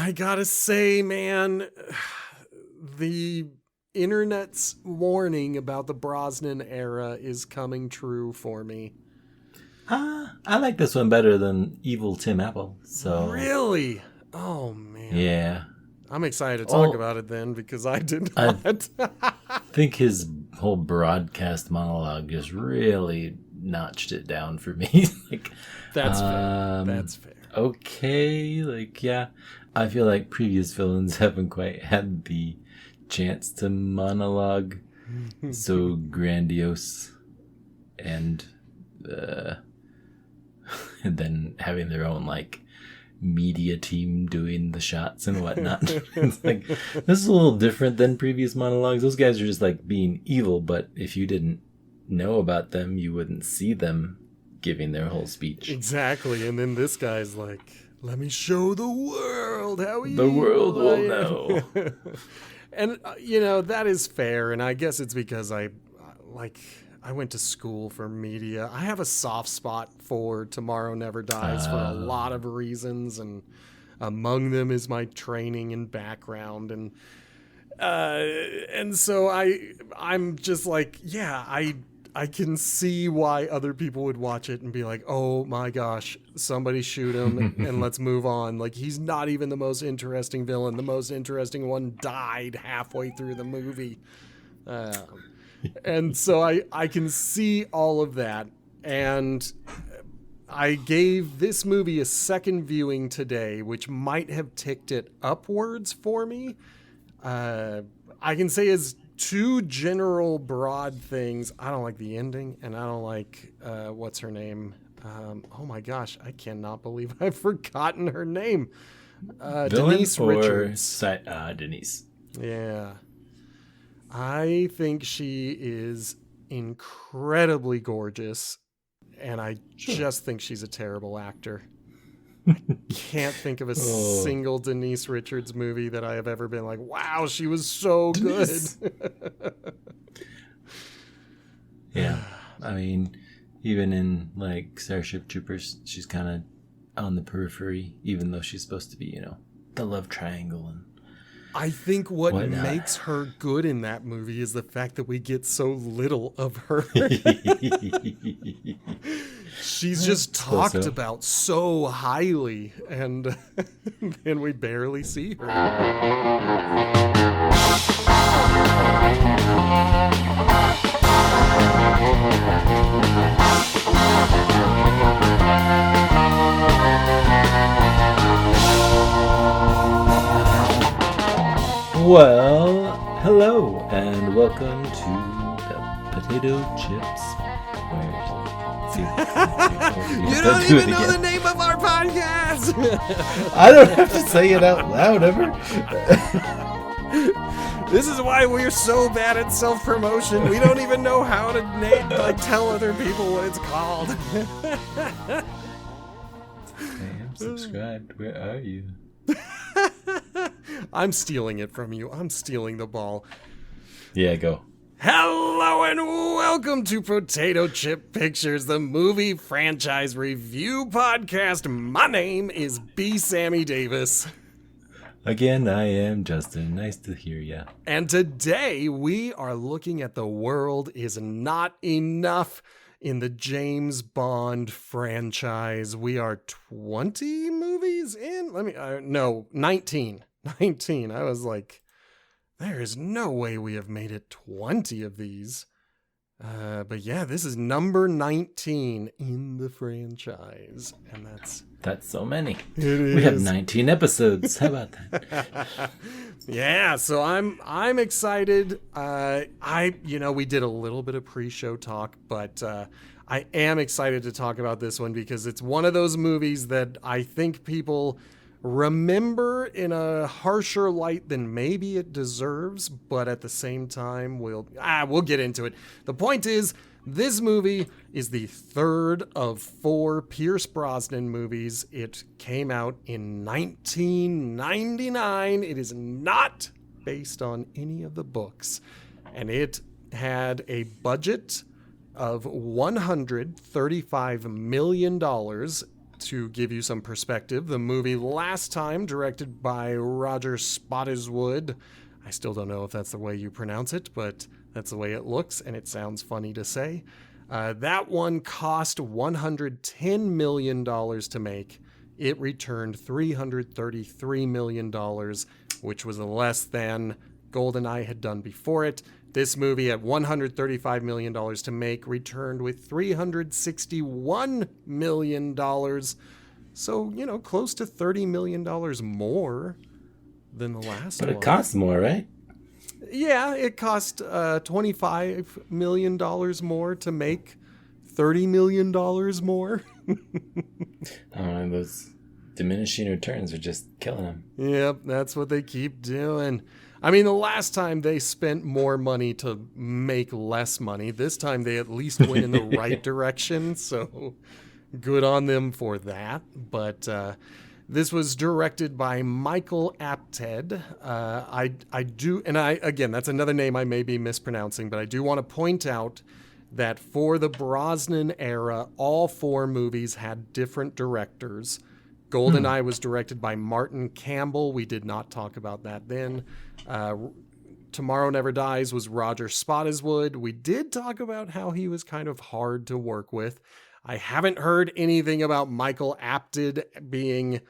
I gotta say, man, the internet's warning about the Brosnan era is coming true for me. I like this one better than Evil Tim Apple. So Really? Oh, man. yeah, I'm excited to talk about it then because I did not. I think his whole broadcast monologue just really notched it down for me. That's fair. That's fair. Okay, yeah. I feel like previous villains haven't quite had the chance to monologue so grandiose and then having their own media team doing the shots and whatnot. It's this is a little different than previous monologues. Those guys are just being evil, but if you didn't know about them, you wouldn't see them giving their whole speech. Exactly. And then this guy's like, let me show the world how evil the world will I am. know. And, that is fair. And I guess it's because I went to school for media. I have a soft spot for Tomorrow Never Dies for a lot of reasons. And among them is my training and background. And so I'm just I can see why other people would watch it and be like, oh my gosh, somebody shoot him and let's move on. He's not even the most interesting villain. The most interesting one died halfway through the movie. And so I can see all of that. And I gave this movie a second viewing today, which might have ticked it upwards for me. I can say as two general broad things. I don't like the ending, and I don't like what's her name. Oh my gosh, I cannot believe I've forgotten her name. Denise Richards. Denise. Yeah, I think she is incredibly gorgeous, and I just think she's a terrible actor. I can't think of a single Denise Richards movie that I have ever been like, wow, she was so Denise. Good. Yeah. I mean, even in Starship Troopers, she's kind of on the periphery, even though she's supposed to be, the love triangle. And I think what makes her good in that movie is the fact that we get so little of her. She's just talked about so highly, and then we barely see her. Well, hello, and welcome to the Potato Chips. You don't even know the name of our podcast. I don't have to say it out loud ever. This is why we're so bad at self-promotion. We don't even know how to tell other people what it's called. I am subscribed. Where are you? I'm stealing it from you. I'm stealing the ball. Yeah, go. Hello and welcome to Potato Chip Pictures, the movie franchise review podcast. My name is B. Sammy Davis. Again, I am Justin. Nice to hear ya. And today we are looking at The World Is Not Enough in the James Bond franchise. We are 20 movies in? 19. 19. I was like, there is no way we have made it 20 of these. But yeah, this is number 19 in the franchise. And that's so many. We have 19 episodes. How about that? Yeah, so I'm excited. We did a little bit of pre-show talk, but I am excited to talk about this one because it's one of those movies that I think people remember in a harsher light than maybe it deserves, but at the same time, we'll get into it. The point is, this movie is the third of 4 Pierce Brosnan movies. It came out in 1999. It is not based on any of the books, and it had a budget of $135 million. to give you some perspective, the movie Last Time, directed by Roger Spottiswoode. I still don't know if that's the way you pronounce it, but that's the way it looks, and it sounds funny to say. That one cost $110 million to make. It returned $333 million, which was less than GoldenEye had done before it. This movie, at $135 million to make, returned with $361 million. So, close to $30 million more than the last one. But it costs more, right? Yeah, it cost $25 million more to make $30 million more. Oh, those diminishing returns are just killing them. Yep, that's what they keep doing. I mean, the last time they spent more money to make less money. This time they at least went in the right direction, so good on them for that. But this was directed by Michael Apted. Again, that's another name I may be mispronouncing, but I do want to point out that for the Brosnan era, all 4 movies had different directors. GoldenEye was directed by Martin Campbell. We did not talk about that then. Tomorrow Never Dies was Roger Spottiswoode. We did talk about how he was kind of hard to work with. I haven't heard anything about Michael Apted being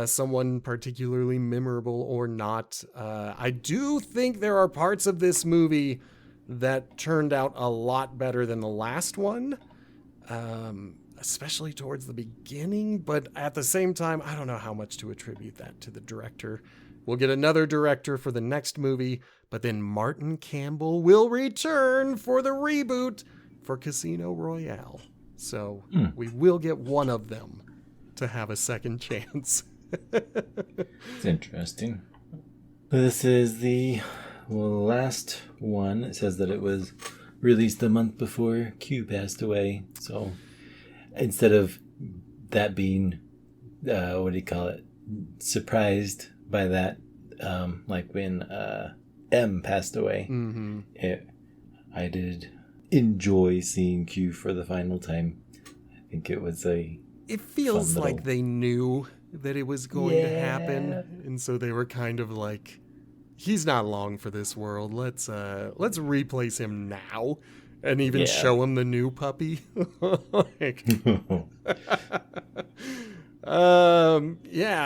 someone particularly memorable or not. I do think there are parts of this movie that turned out a lot better than the last one, especially towards the beginning. But at the same time, I don't know how much to attribute that to the director. We'll get another director for the next movie, but then Martin Campbell will return for the reboot for Casino Royale. So we will get one of them to have a second chance. It's interesting. This is the last one. It says that it was released a month before Q passed away. So instead of that being, surprised by that, like when M passed away, I did enjoy seeing Q for the final time. I think it was It feels like they knew that it was going to happen, and so they were kind of like, he's not long for this world. Let's replace him now, and even show him the new puppy.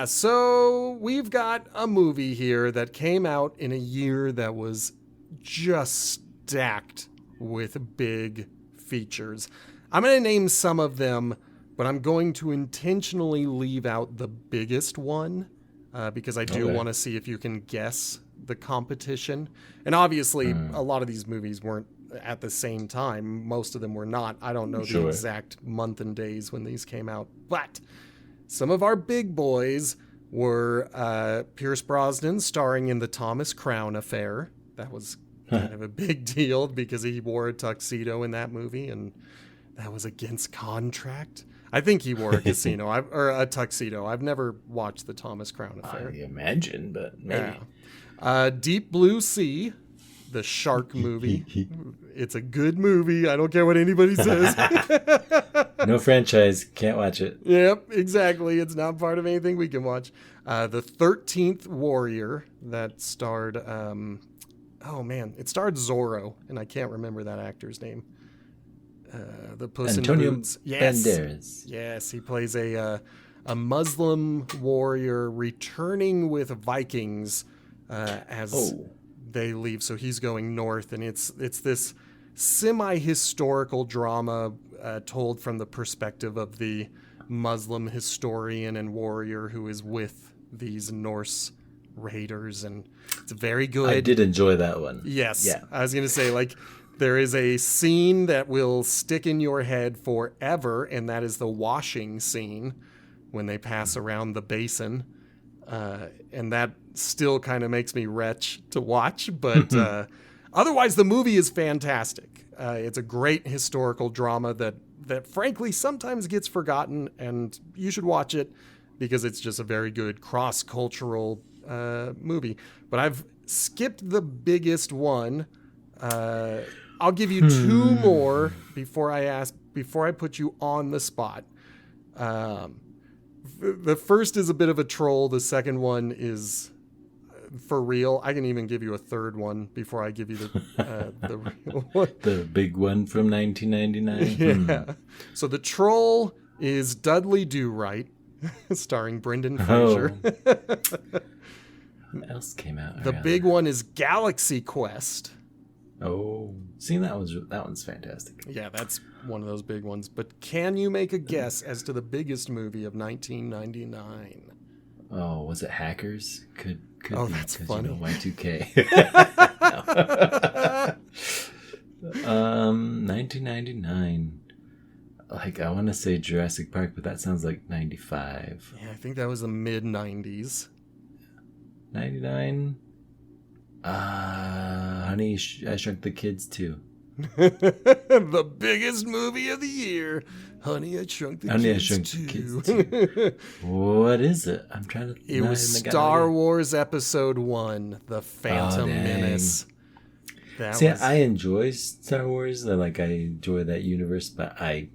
So we've got a movie here that came out in a year that was just stacked with big features. I'm going to name some of them, but I'm going to intentionally leave out the biggest one because I do want to see if you can guess the competition. And obviously, a lot of these movies weren't at the same time. Most of them were not. I don't know the exact month and days when these came out. But some of our big boys were Pierce Brosnan starring in the Thomas Crown Affair. That was kind of a big deal because he wore a tuxedo in that movie, and that was against contract. I think he wore a a tuxedo. I've never watched the Thomas Crown Affair. I imagine, but maybe. Yeah. Deep Blue Sea, the shark movie. It's a good movie. I don't care what anybody says. No franchise. Can't watch it. Yep, exactly. It's not part of anything we can watch. The 13th Warrior that starred... it starred Zorro, and I can't remember that actor's name. The Puss Antonio in Boots. Banderas. Yes, he plays a Muslim warrior returning with Vikings as they leave. So he's going north, and it's this semi-historical drama told from the perspective of the Muslim historian and warrior who is with these Norse raiders, and it's very good. I did enjoy that one. Yes. Yeah. I was going to say, there is a scene that will stick in your head forever, and that is the washing scene when they pass around the basin. And that still kind of makes me retch to watch, but otherwise the movie is fantastic. It's a great historical drama that frankly sometimes gets forgotten, and you should watch it because it's just a very good cross-cultural movie. But I've skipped the biggest one. I'll give you two more before I put you on the spot. the first is a bit of a troll. The second one is for real. I can even give you a third one before I give you the real one. The big one from 1999. Yeah. So the troll is Dudley Do Right, starring Brendan Fraser. What else came out? The big one is Galaxy Quest. Oh, see, that one's fantastic. Yeah, that's one of those big ones. But can you make a guess as to the biggest movie of 1999? Oh, was it Hackers? Could oh, be, that's funny. Y2K. 1999. Like, I want to say Jurassic Park, but that sounds like 95. Yeah, I think that was the mid 90s. 99. Honey, I Shrunk the Kids too. The biggest movie of the year. Honey, I Shrunk the Kids too. What is it? I'm trying to. It was Star Wars Episode 1, The Phantom Menace. I enjoy Star Wars. I enjoy that universe, but I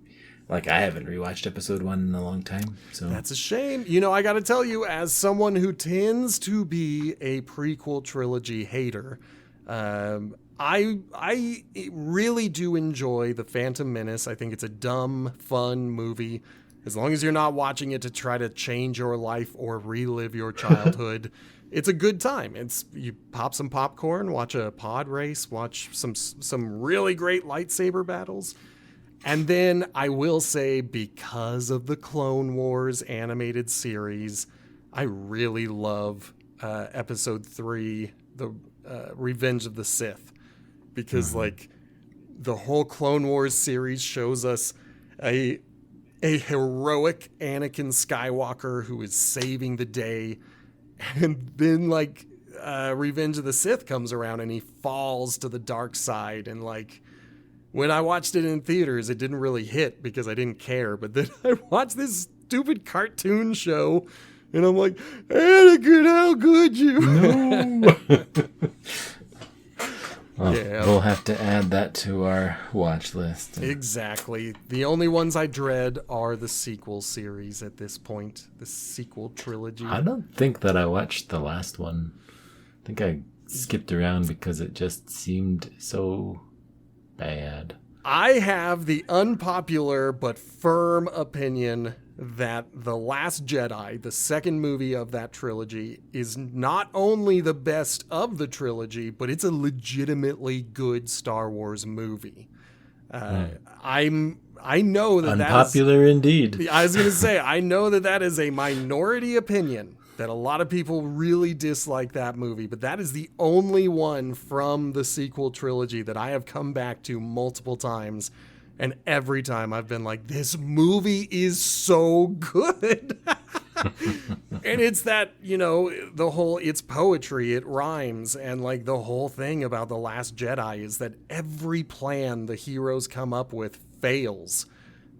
haven't rewatched Episode 1 in a long time. So that's a shame. I got to tell you, as someone who tends to be a prequel trilogy hater, I really do enjoy The Phantom Menace. I think it's a dumb, fun movie. As long as you're not watching it to try to change your life or relive your childhood, it's a good time. You pop some popcorn, watch a pod race, watch some really great lightsaber battles. And then I will say, because of the Clone Wars animated series, I really love Episode 3, the Revenge of the Sith. Because, the whole Clone Wars series shows us a heroic Anakin Skywalker who is saving the day. And then, Revenge of the Sith comes around and he falls to the dark side. And, when I watched it in theaters, it didn't really hit because I didn't care. But then I watched this stupid cartoon show, and I'm like, Anakin, how could you? No. Yeah. We'll have to add that to our watch list. Exactly. The only ones I dread are the sequel series at this point, the sequel trilogy. I don't think that I watched the last one. I think I skipped around because it just seemed so bad. I have the unpopular but firm opinion that The Last Jedi, the second movie of that trilogy, is not only the best of the trilogy, but it's a legitimately good Star Wars movie. I know that unpopular indeed. I was going to say, I know that is a minority opinion, that a lot of people really dislike that movie, but that is the only one from the sequel trilogy that I have come back to multiple times, and every time I've been like, this movie is so good. And it's that, the whole, it's poetry, it rhymes, and the whole thing about The Last Jedi is that every plan the heroes come up with fails,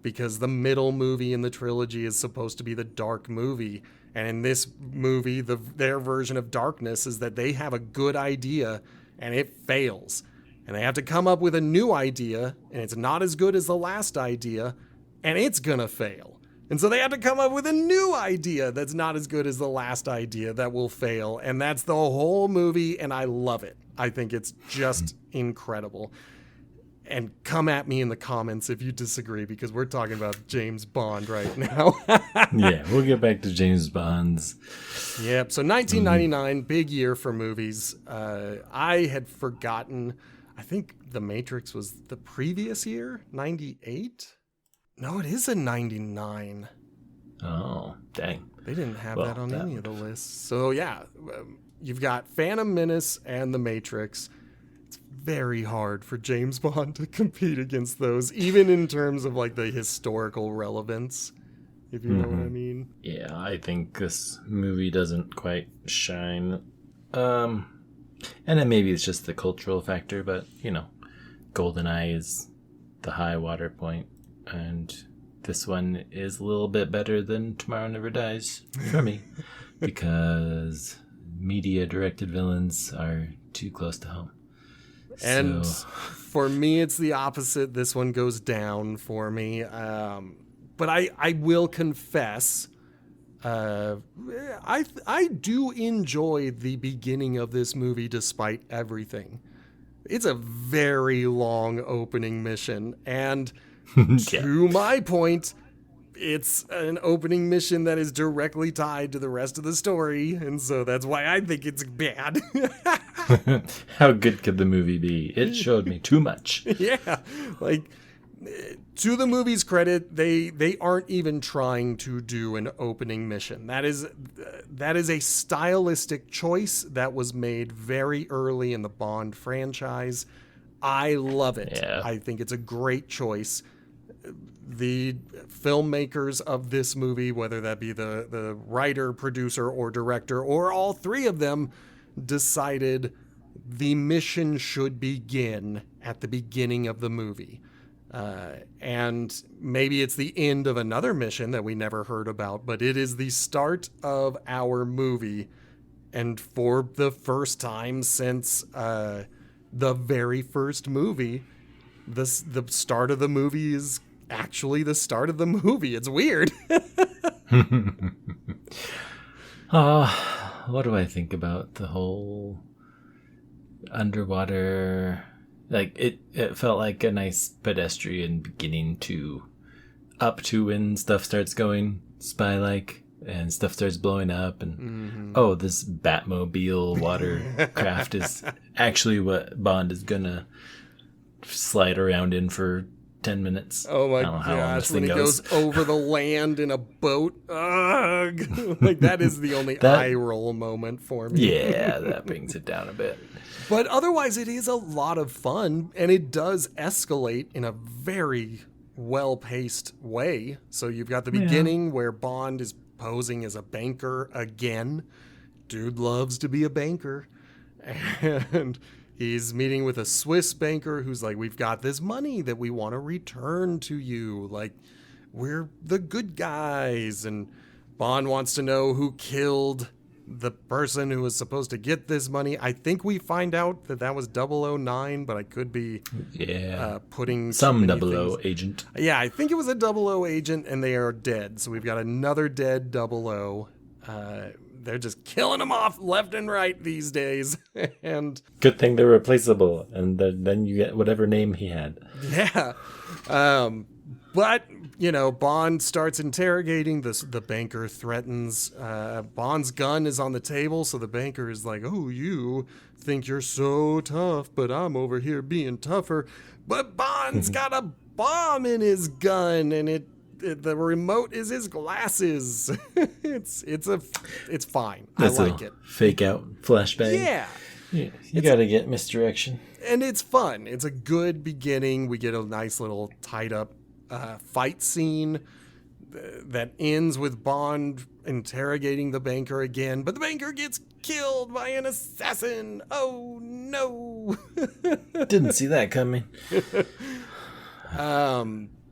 because the middle movie in the trilogy is supposed to be the dark movie. And in this movie, their version of darkness is that they have a good idea and it fails. And they have to come up with a new idea, and it's not as good as the last idea, and it's gonna fail. And so they have to come up with a new idea that's not as good as the last idea that will fail. And that's the whole movie, and I love it. I think it's just incredible. And come at me in the comments if you disagree, because we're talking about James Bond right now. Yeah, we'll get back to James Bond's. Yep. So 1999, big year for movies. I had forgotten. I think The Matrix was the previous year, 98. No, it is a 99. Oh, dang. They didn't have that on any of the lists. So yeah, you've got Phantom Menace and The Matrix. Very hard for James Bond to compete against those, even in terms of the historical relevance, if you know what I mean. Yeah, I think this movie doesn't quite shine. And then maybe it's just the cultural factor, but GoldenEye is the high water point, and this one is a little bit better than Tomorrow Never Dies for me, because media-directed villains are too close to home. And for me, it's the opposite. This one goes down for me. But I will confess, I do enjoy the beginning of this movie despite everything. It's a very long opening mission, and to my point, it's an opening mission that is directly tied to the rest of the story, and so that's why I think it's bad. How good could the movie be? It showed me too much. Yeah, like, to the movie's credit, they aren't even trying to do an opening mission. That is a stylistic choice that was made very early in the Bond franchise. I love it. Yeah. I think it's a great choice. The filmmakers of this movie, whether that be the writer, producer, or director, or all three of them, decided the mission should begin at the beginning of the movie. And maybe it's the end of another mission that we never heard about, but it is the start of our movie. And for the first time since the very first movie, the start of the movie is actually the start of the movie. It's weird. What do I think about the whole underwater? Like, it felt like a nice pedestrian beginning to up to when stuff starts going spy-like and stuff starts blowing up and oh, this Batmobile watercraft is actually what Bond is gonna slide around in for 10 minutes. Oh my gosh, when he goes over the land in a boat. Ugh. Like, that is the only eye roll moment for me. Yeah, that brings it down a bit. But otherwise, it is a lot of fun, and it does escalate in a very well-paced way. So you've got the beginning where Bond is posing as a banker again. Dude loves to be a banker. And he's meeting with a Swiss banker who's like, we've got this money that we want to return to you. Like, we're the good guys. And Bond wants to know who killed the person who was supposed to get this money. I think we find out that was 009, but I could be putting some 00 agent. Yeah, I think it was a 00 agent, and they are dead. So we've got another dead 00. They're just killing them off left and right these days. And good thing they're replaceable, and then you get whatever name he had. Yeah. But, Bond starts interrogating the banker, threatens. Bond's gun is on the table, so the banker is like, oh, you think you're so tough, but I'm over here being tougher. But Bond's got a bomb in his gun, and the remote is his glasses. It's fine. That's I like it. Fake out flashbang. Yeah. You got to get misdirection. And it's fun. It's a good beginning. We get a nice little tied up fight scene that ends with Bond interrogating the banker again, but the banker gets killed by an assassin. Oh no. Didn't see that coming.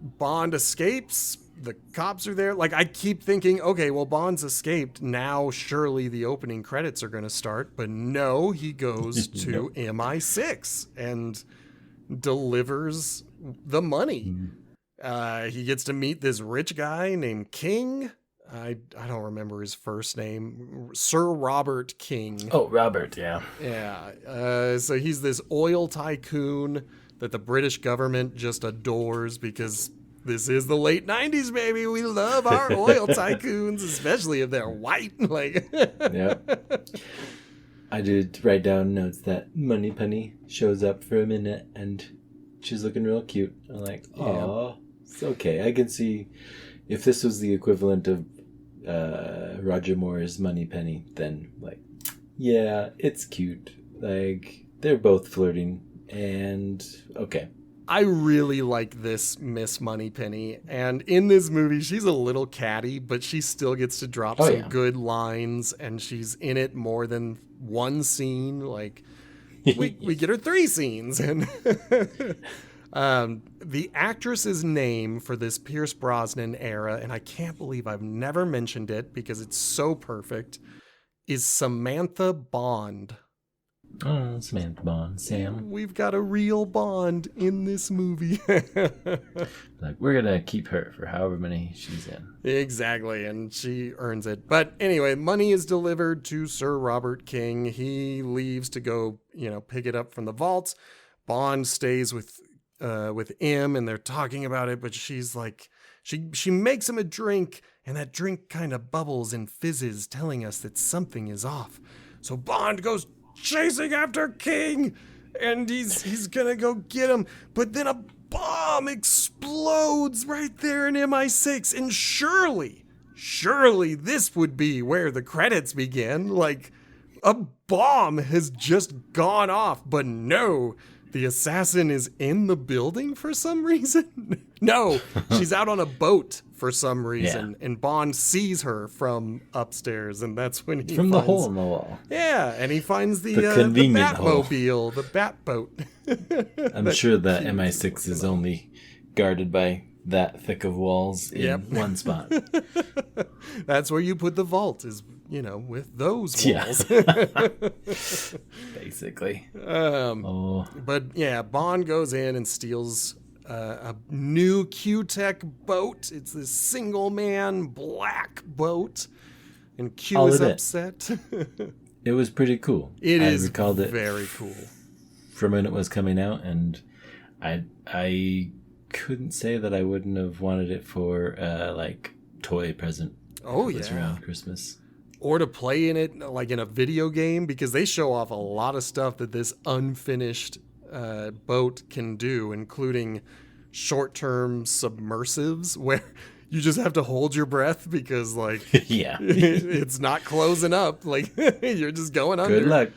Bond escapes. The cops are there. Like, I keep thinking, okay, well, Bond's escaped. Now surely the opening credits are going to start. But no, he goes to MI6 and delivers the money. He gets to meet this rich guy named King. I don't remember his first name. Sir Robert King. Oh, Robert, yeah. Yeah. So he's this oil tycoon that the British government just adores because this is the late 90s, baby. We love our oil tycoons, especially if they're white. Like, yeah. I did write down notes that Moneypenny shows up for a minute and she's looking real cute. I'm like, oh, it's okay. I can see if this was the equivalent of Roger Moore's Moneypenny, then like, yeah, it's cute. Like, they're both flirting and okay. I really like this Miss Moneypenny, and in this movie, she's a little catty, but she still gets to drop some good lines, and she's in it more than one scene. Like, we get her 3 scenes, and the actress's name for this Pierce Brosnan era, and I can't believe I've never mentioned it because it's so perfect, is Samantha Bond. Oh, Samantha Bond, Sam. We've got a real Bond in this movie. Like, we're going to keep her for however many she's in. Exactly, and she earns it. But anyway, money is delivered to Sir Robert King. He leaves to go, pick it up from the vault. Bond stays with M, and they're talking about it, but she's like, she makes him a drink, and that drink kind of bubbles and fizzes, telling us that something is off. So Bond goes chasing after King, and he's gonna go get him, but then a bomb explodes right there in MI6, and surely this would be where the credits begin. Like, a bomb has just gone off, but no, the assassin is in the building for some reason. No, she's out on a boat for some reason, and Bond sees her from upstairs, and that's when he the hole in the wall. Yeah, and he finds the convenient hole. Batmobile, the Bat boat. I'm sure that MI6 is only guarded by that thick of walls in one spot. That's where you put the vault, is with those walls. Basically. But yeah, Bond goes in and steals a new Q-Tech boat. It's this single-man black boat, and Q is upset. It was pretty cool. I recalled it very cool from when it was coming out, and I couldn't say that I wouldn't have wanted it for toy present. Oh yeah, around Christmas. Or to play in it like in a video game, because they show off a lot of stuff that this unfinished boat can do, including short-term submersives where you just have to hold your breath because it's not closing up. Like, you're just going under. Good luck.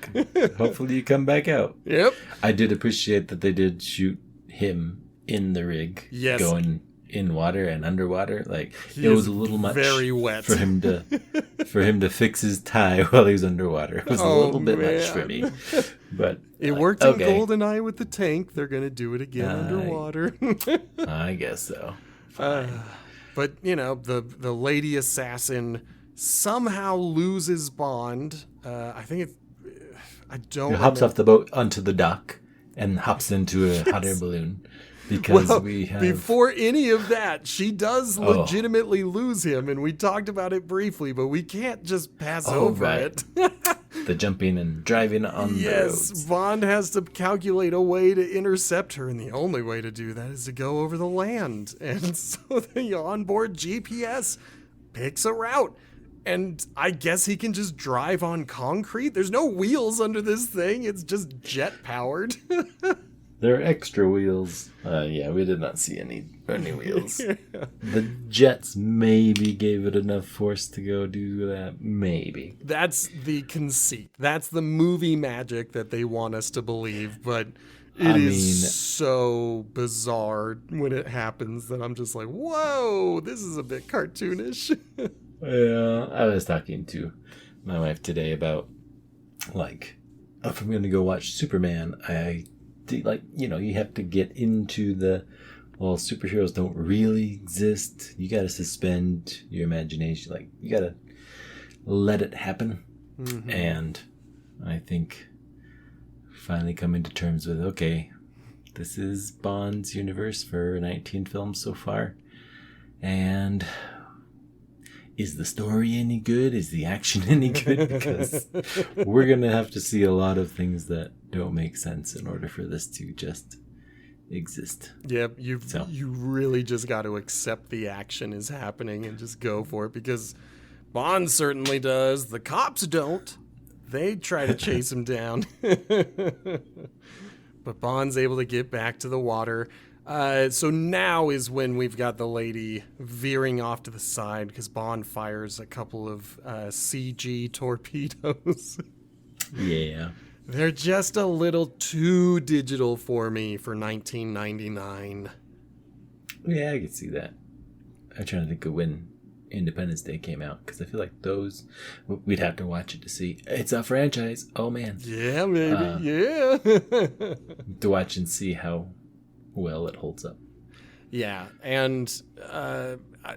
Hopefully you come back out. Yep. I did appreciate that they did shoot him in the rig. Yes. Going in water and underwater. Like, it was a little much very wet for him to fix his tie while he was underwater. It was a little bit much for me. But it worked in GoldenEye with the tank. They're gonna do it again underwater. I guess so. But the lady assassin somehow loses Bond. I think I don't. He hops off the boat onto the dock and hops into a hot air balloon. Because before any of that, she does legitimately lose him, and we talked about it briefly, but we can't just pass over it. The jumping and driving on the roads. Yes, Bond has to calculate a way to intercept her, and the only way to do that is to go over the land. And so the onboard GPS picks a route. And I guess he can just drive on concrete. There's no wheels under this thing. It's just jet powered. There are extra wheels. We did not see any wheels. The jets maybe gave it enough force to go do that. Maybe. That's the conceit. That's the movie magic that they want us to believe. But it is so bizarre when it happens that I'm just like, whoa, this is a bit cartoonish. Yeah, I was talking to my wife today about, if I'm going to go watch Superman, you have to get into superheroes don't really exist. You got to suspend your imagination. You got to let it happen. Mm-hmm. And I think finally coming to terms with, okay, this is Bond's universe for 19 films so far. And is the story any good? Is the action any good? Because we're going to have to see a lot of things that don't make sense in order for this to just exist. Yep, you really just got to accept the action is happening and just go for it, because Bond certainly does. The cops don't. They try to chase him down. But Bond's able to get back to the water. So now is when we've got the lady veering off to the side because Bond fires a couple of CG torpedoes. Yeah. They're just a little too digital for me for 1999. Yeah, I can see that. I'm trying to think of when Independence Day came out, because I feel like those, we'd have to watch it to see. It's a franchise. Oh, man. Yeah, maybe. Yeah. To watch and see how well it holds up. Yeah, and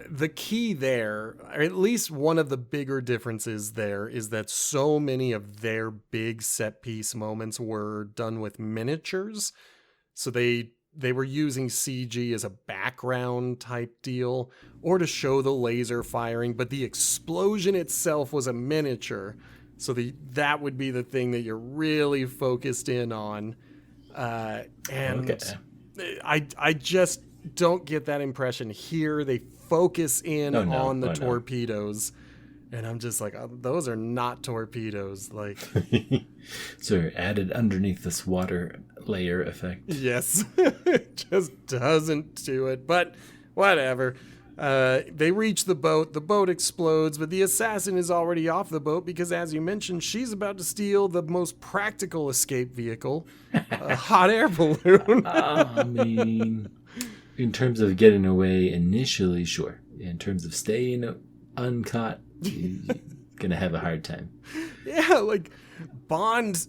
the key there, or at least one of the bigger differences there, is that so many of their big set piece moments were done with miniatures. So they were using CG as a background type deal or to show the laser firing, but the explosion itself was a miniature. So that would be the thing that you're really focused in on. And okay. I just don't get that impression here. They focus in on the torpedoes. And I'm just like, oh, those are not torpedoes. Like, so added underneath this water layer effect. Yes, it just doesn't do it. But whatever. They reach the boat. The boat explodes, but the assassin is already off the boat because, as you mentioned, she's about to steal the most practical escape vehicle, a hot air balloon. I mean, in terms of getting away initially, sure. In terms of staying uncaught, you're gonna have a hard time. Yeah, like Bond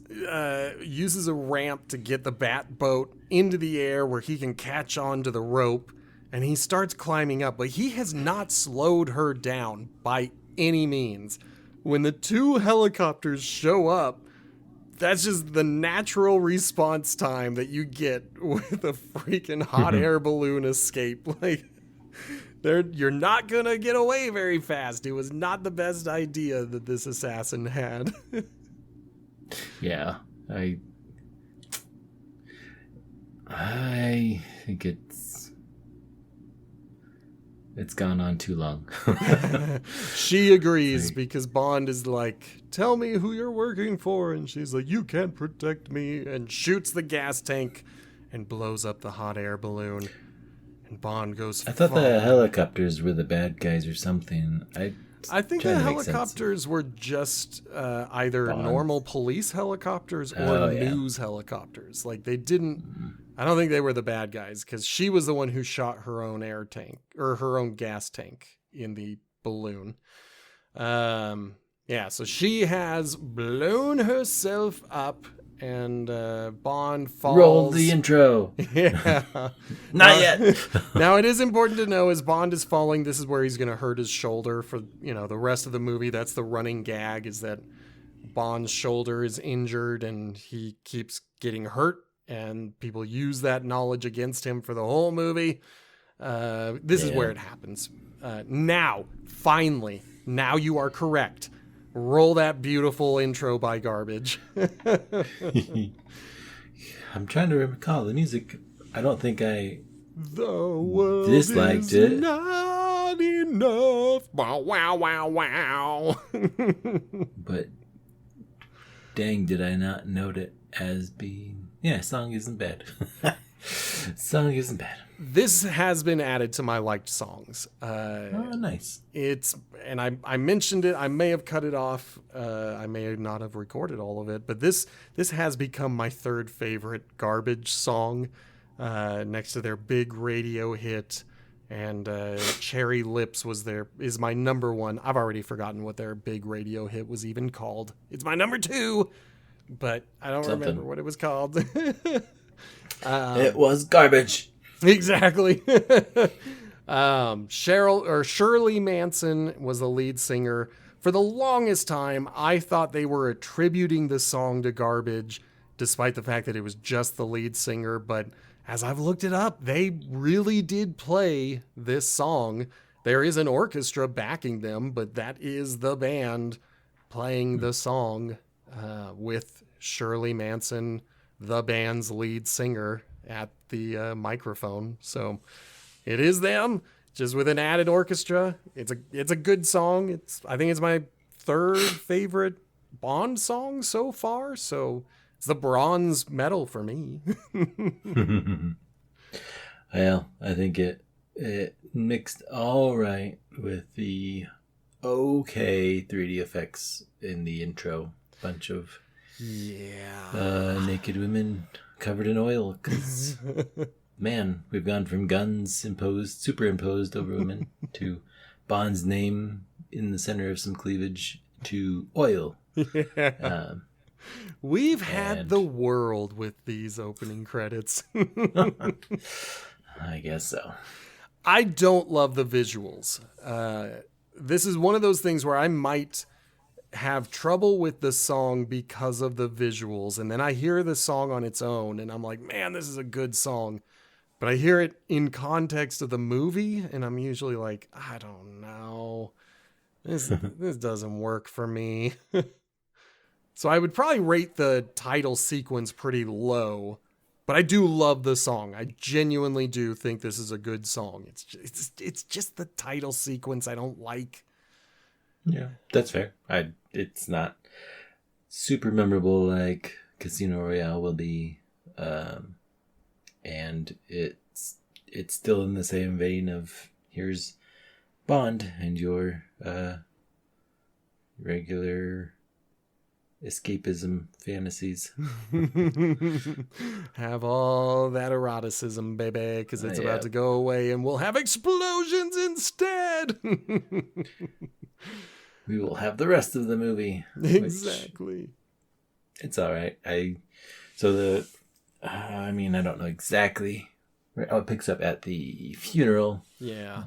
uses a ramp to get the bat boat into the air where he can catch on to the rope, and he starts climbing up, but he has not slowed her down by any means. When the two helicopters show up, that's just the natural response time that you get with a freaking hot air balloon escape. Like, you're not gonna get away very fast. It was not the best idea that this assassin had. Yeah, I think it's gone on too long. She agrees because Bond is like, tell me who you're working for. And she's like, you can't protect me. And shoots the gas tank and blows up the hot air balloon. And Bond goes, I thought the helicopters were the bad guys or something. I think the helicopters were just either normal police helicopters or news helicopters. Like, they didn't... I don't think they were the bad guys because she was the one who shot her own air tank or her own gas tank in the balloon. Yeah, so she has blown herself up and Bond falls. Roll the intro. Yeah. Not yet. Now, it is important to know as Bond is falling, this is where he's going to hurt his shoulder for, the rest of the movie. That's the running gag, is that Bond's shoulder is injured and he keeps getting hurt. And people use that knowledge against him for the whole movie. This is where it happens. Now, finally, now you are correct. Roll that beautiful intro by Garbage. I'm trying to recall the music. I don't think I disliked it. Not enough. Wow, wow, wow, wow. But dang, did I not note it as being... Yeah, song isn't bad. Song isn't bad. This has been added to my liked songs. Oh, nice. And I mentioned it. I may have cut it off. I may not have recorded all of it. But this has become my third favorite Garbage song, next to their big radio hit. And Cherry Lips is my number one. I've already forgotten what their big radio hit was even called. It's my number 2. But I don't remember what it was called. It was Garbage. Exactly. Shirley Manson was the lead singer. For the longest time, I thought they were attributing the song to Garbage, despite the fact that it was just the lead singer. But as I've looked it up, they really did play this song. There is an orchestra backing them, but that is the band playing the song. With Shirley Manson, the band's lead singer, at the microphone. So it is them, just with an added orchestra. It's a good song. I think it's my third favorite Bond song so far. So it's the bronze medal for me. Well, I think it mixed all right with the okay 3D effects in the intro. Bunch of naked women covered in oil. Because, man, we've gone from guns superimposed over women to Bond's name in the center of some cleavage to oil. Yeah. We've had the world with these opening credits. I guess so. I don't love the visuals. This is one of those things where I might have trouble with the song because of the visuals. And then I hear the song on its own and I'm like, man, this is a good song. But I hear it in context of the movie and I'm usually like, I don't know. This doesn't work for me. So I would probably rate the title sequence pretty low. But I do love the song. I genuinely do think this is a good song. It's just the title sequence I don't like. Yeah, that's fair. It's not super memorable like Casino Royale will be, and it's still in the same vein of here's Bond and your regular escapism fantasies. Have all that eroticism, baby, because it's about to go away and we'll have explosions instead. We will have the rest of the movie. Exactly. It's all right. I don't know exactly. It picks up at the funeral. Yeah.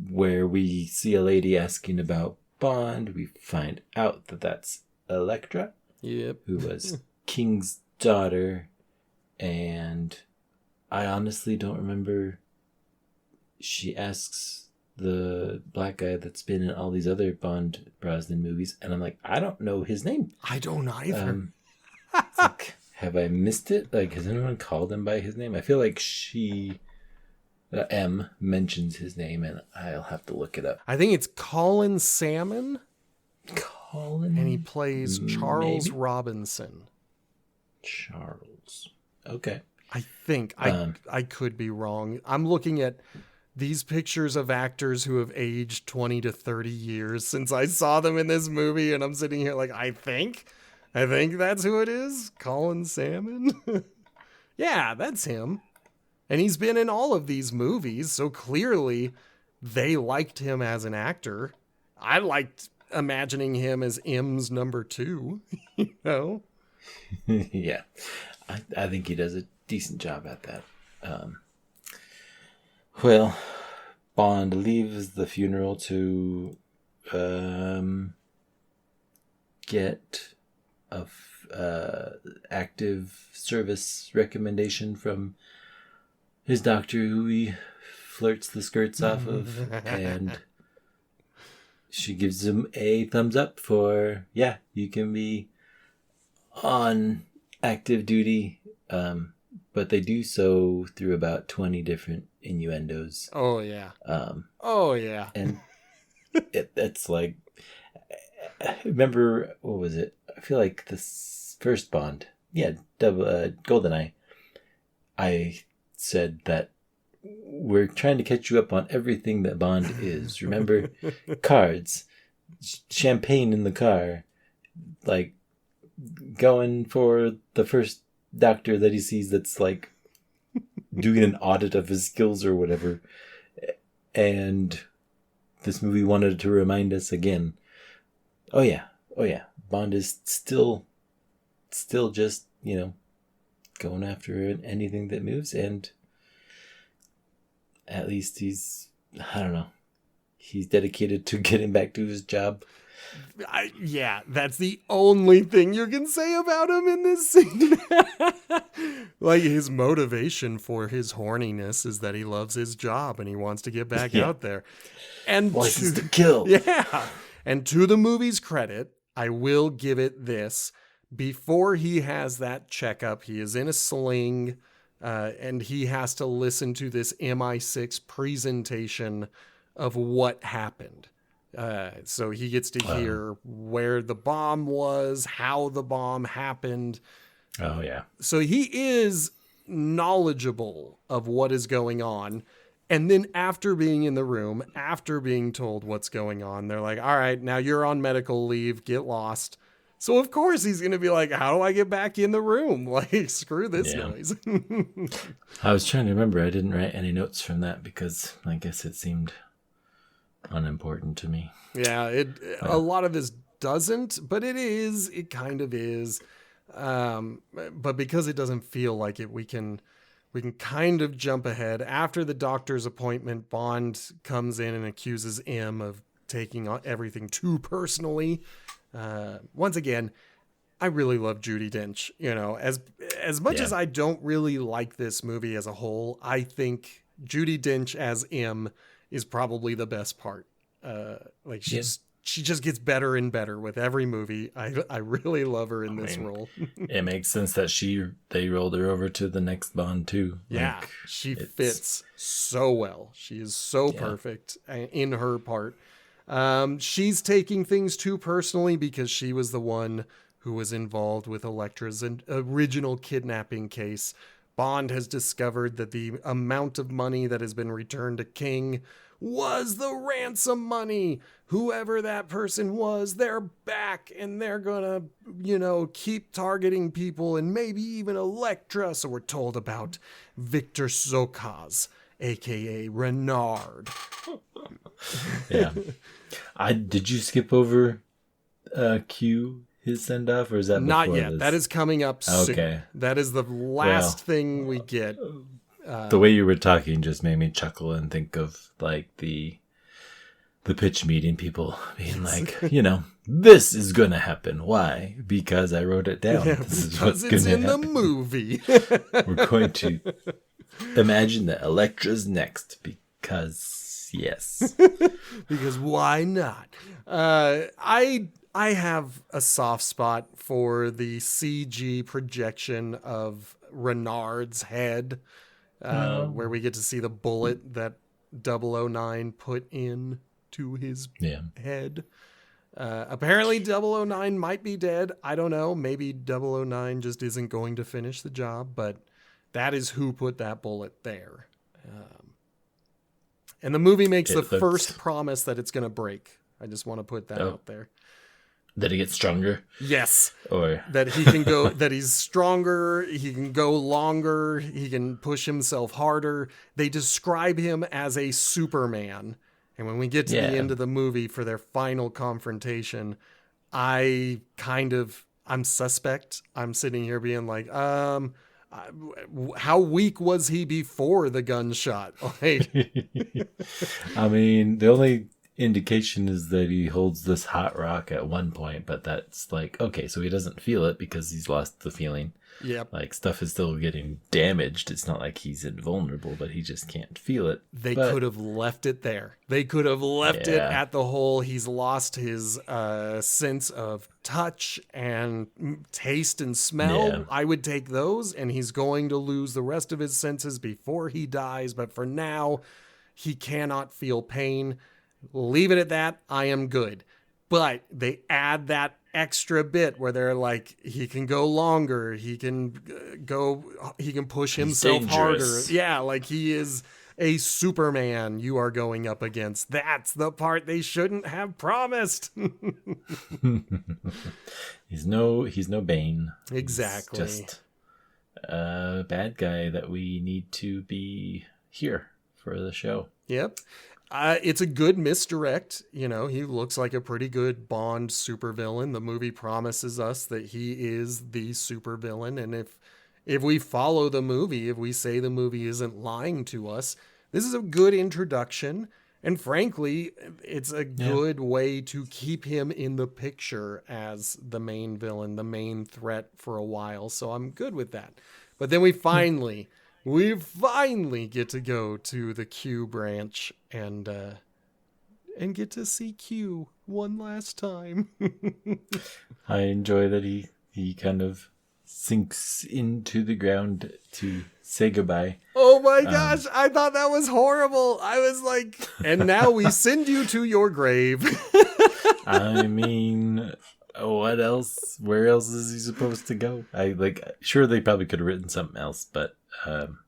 Where we see a lady asking about Bond. We find out that that's Electra. Yep. Who was King's daughter. And I honestly don't remember. She asks the black guy that's been in all these other Brosnan movies, and I'm like, I don't know his name. I don't either. It's like, have I missed it? Like, has anyone called him by his name? I feel like M mentions his name, and I'll have to look it up. I think it's Colin Salmon. Colin, and he plays Charles maybe? Robinson. Charles. Okay. I think I could be wrong. I'm looking at these pictures of actors who have aged 20 to 30 years since I saw them in this movie. And I'm sitting here like, I think that's who it is. Colin Salmon. Yeah, that's him. And he's been in all of these movies. So clearly they liked him as an actor. I liked imagining him as M's number 2, you know? Yeah. I think he does a decent job at that. Well, Bond leaves the funeral to get a active service recommendation from his doctor, who he flirts the skirts off of, and she gives him a thumbs up for, yeah, you can be on active duty. But they do so through about 20 different innuendos. Oh, yeah. And it's like, remember, what was it? I feel like this first Bond, GoldenEye, I said that we're trying to catch you up on everything that Bond is. Remember, cards, champagne in the car, like going for the first doctor that he sees that's like doing an audit of his skills or whatever. And this movie wanted to remind us again, oh yeah, Bond is still just, going after anything that moves, and at least he's dedicated to getting back to his job. That's the only thing you can say about him in this scene. Like, his motivation for his horniness is that he loves his job and he wants to get back out there. And license to kill. Yeah. And to the movie's credit, I will give it this. Before he has that checkup, he is in a sling, and he has to listen to this MI6 presentation of what happened. So he gets to hear where the bomb was, how the bomb happened. Oh, yeah. So he is knowledgeable of what is going on. And then after being in the room, after being told what's going on, they're like, all right, now you're on medical leave, get lost. So of course he's going to be like, how do I get back in the room? Like, screw this noise. I was trying to remember. I didn't write any notes from that because I guess it seemed unimportant to me. Yeah, a lot of this doesn't, but it kind of is. But because it doesn't feel like it, we can we can kind of jump ahead. After the doctor's appointment, Bond comes in and accuses M of taking everything too personally. Once again, I really love Judi Dench. You know, as much as I don't really like this movie as a whole, I think Judi Dench as M is probably the best part. Like she just gets better and better with every movie. I really love her in this role. It makes sense that they rolled her over to the next Bond too. Yeah, like, she fits so well. She is so perfect in her part. She's taking things too personally because she was the one who was involved with Elektra's original kidnapping case. Bond has discovered that the amount of money that has been returned to King was the ransom money. Whoever that person was, they're back and they're gonna, keep targeting people and maybe even Elektra. So we're told about Victor Zokaz, aka Renard. Yeah. Did you skip over Q, his send off, or is that before not yet? This? That is coming up soon. Okay. That is the last thing we get. The way you were talking just made me chuckle and think of like the pitch meeting, people being like, this is gonna happen. Why? Because I wrote it down. Yeah, this is because what's it's gonna in happen. the movie. We're going to imagine that Elektra's next because yes. Because why not? I have a soft spot for the CG projection of Renard's head, where we get to see the bullet that 009 put in to his head. Apparently 009 might be dead. I don't know. Maybe 009 just isn't going to finish the job, but that is who put that bullet there. And the movie makes the first promise that it's going to break. I just want to put that out there. That he gets stronger? Yes. Or that he can go, that he's stronger, he can go longer, he can push himself harder. They describe him as a Superman. And when we get to the end of the movie for their final confrontation, I'm suspect. I'm sitting here being like, how weak was he before the gunshot? Like, I mean, the only indication is that he holds this hot rock at one point, but that's like, okay, so he doesn't feel it because he's lost the feeling. Yep. Like stuff is still getting damaged. It's not like he's invulnerable, but he just can't feel it. They could have left it there. They could have left it at the whole he's lost his sense of touch and taste and smell. Yeah. I would take those, and he's going to lose the rest of his senses before he dies. But for now, he cannot feel pain. Leave it at that. I am good. But they add that extra bit where they're like, he can go longer. He can push himself harder. Yeah, like he is a Superman you are going up against. That's the part they shouldn't have promised. He's no Bane. Exactly. He's just a bad guy that we need to be here for the show. Yep. It's a good misdirect. He looks like a pretty good Bond supervillain. The movie promises us that he is the supervillain. And if we follow the movie, if we say the movie isn't lying to us, this is a good introduction. And frankly, it's a good way to keep him in the picture as the main villain, the main threat for a while. So I'm good with that. But then we finally get to go to the Q branch and get to see Q one last time. I enjoy that he kind of sinks into the ground to say goodbye. Oh my gosh, I thought that was horrible. I was like, and now we send you to your grave. I mean, what else? Where else is he supposed to go? Sure, they probably could have written something else, but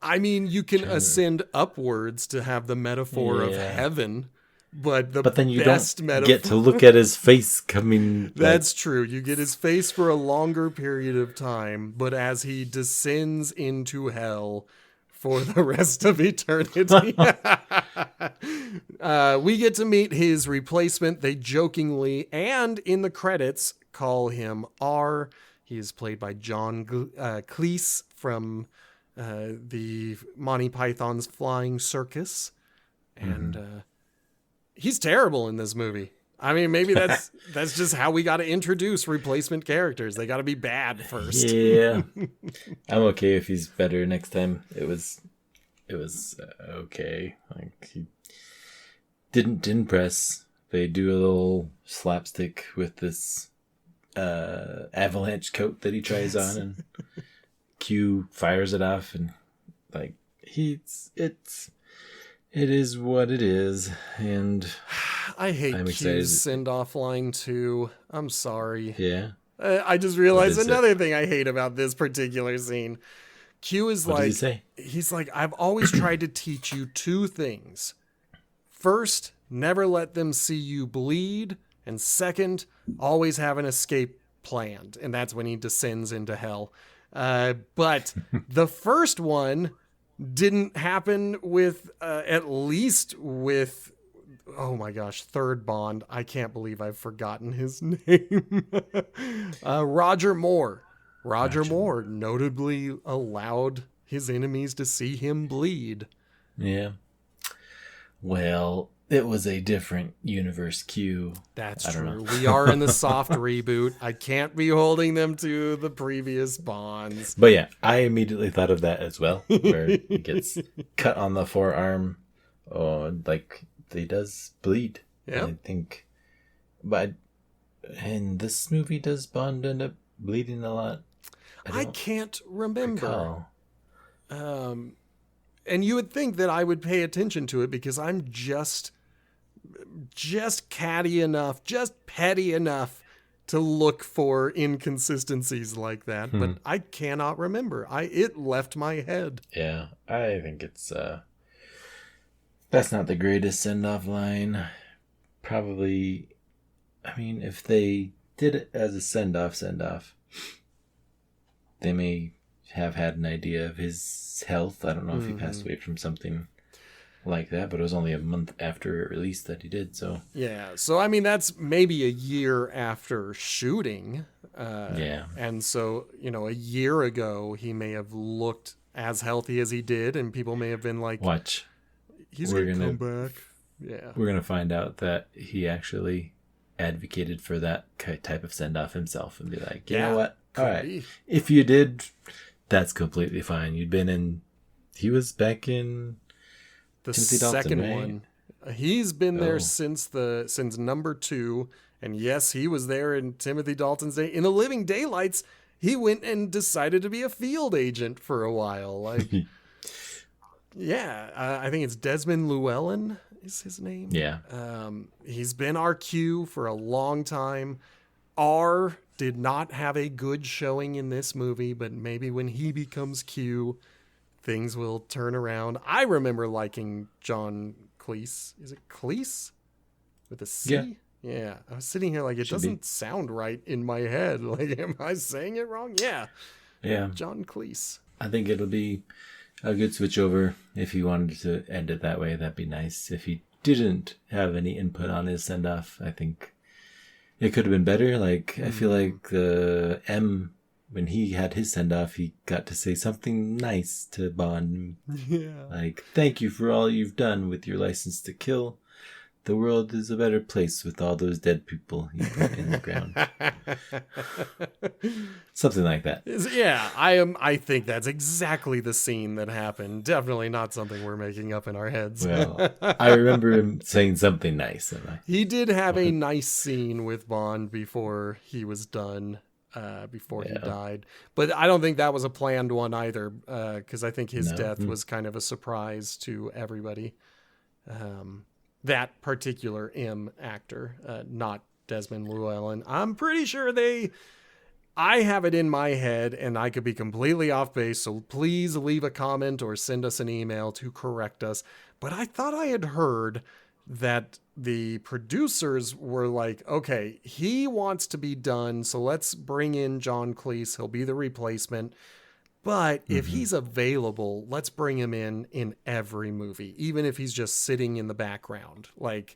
I mean, you can ascend upwards to have the metaphor of heaven, but then you best don't get to look at his face coming. That's true. You get his face for a longer period of time, but as he descends into hell for the rest of eternity, we get to meet his replacement. They jokingly and in the credits call him R. He is played by John Cleese from the Monty Python's Flying Circus. And he's terrible in this movie. I mean, maybe that's just how we got to introduce replacement characters. They got to be bad first. Yeah. I'm okay if he's better next time. It was okay. Like, he didn't impress. They do a little slapstick with this avalanche coat that he tries on, and Q fires it off, and like it is what it is, and I hate Q's send-off line too. I'm sorry. Yeah. I just realized another thing I hate about this particular scene. Q is what like, did he say? He's like, I've always tried to teach you two things. First, never let them see you bleed. And second, always have an escape planned. And that's when he descends into hell. But the first one didn't happen with, at least with, oh my gosh, third Bond. I can't believe I've forgotten his name. Roger Moore. Roger Moore notably allowed his enemies to see him bleed. Yeah. Well, it was a different universe, Q. That's true. We are in the soft reboot. I can't be holding them to the previous Bonds. But yeah, I immediately thought of that as well, where he gets cut on the forearm. Oh, like, he does bleed. Yeah. I think. But in this movie, does Bond end up bleeding a lot? I can't remember. And you would think that I would pay attention to it because I'm just catty enough, just petty enough to look for inconsistencies like that. But I cannot remember. It left my head. Yeah, I think it's that's not the greatest send-off line. Probably, I mean, if they did it as a send-off, they may have had an idea of his health. I don't know if he passed away from something like that, but it was only a month after it released that he did. So yeah, so I mean that's maybe a year after shooting. Yeah, and so a year ago he may have looked as healthy as he did, and people may have been like, "Watch, he's gonna come back." Yeah, we're gonna find out that he actually advocated for that type of send off himself, and be like, you know what? All right, if you did, that's completely fine. He was back in the Timothy second Dalton, right? one. He's been there since number 2, and yes, he was there in Timothy Dalton's day. In The Living Daylights, he went and decided to be a field agent for a while. Like, yeah, I think it's Desmond Llewellyn is his name. Yeah, he's been our Q for a long time. R did not have a good showing in this movie, but maybe when he becomes Q, things will turn around. I remember liking John Cleese. Is it Cleese? With a C? Yeah. Yeah. I was sitting here like, it doesn't sound right in my head. Like, am I saying it wrong? Yeah. Yeah. John Cleese. I think it'll be a good switch over. If he wanted to end it that way, that'd be nice. If he didn't have any input on his send-off, I think it could have been better. Like, I feel like M, when he had his send-off, he got to say something nice to Bond. Yeah. Like, thank you for all you've done with your License to Kill. The world is a better place with all those dead people you put in the ground. Something like that. Yeah, I think that's exactly the scene that happened. Definitely not something we're making up in our heads. Well, I remember him saying something nice. He did have a nice scene with Bond before he was done, before he died. But I don't think that was a planned one either, because I think his death was kind of a surprise to everybody. That particular M actor, not Desmond Llewellyn. I'm pretty sure I have it in my head, and I could be completely off base, so please leave a comment or send us an email to correct us. But I thought I had heard that the producers were like, okay, he wants to be done, so let's bring in John Cleese. He'll be the replacement. But if he's available, let's bring him in every movie, even if he's just sitting in the background. Like,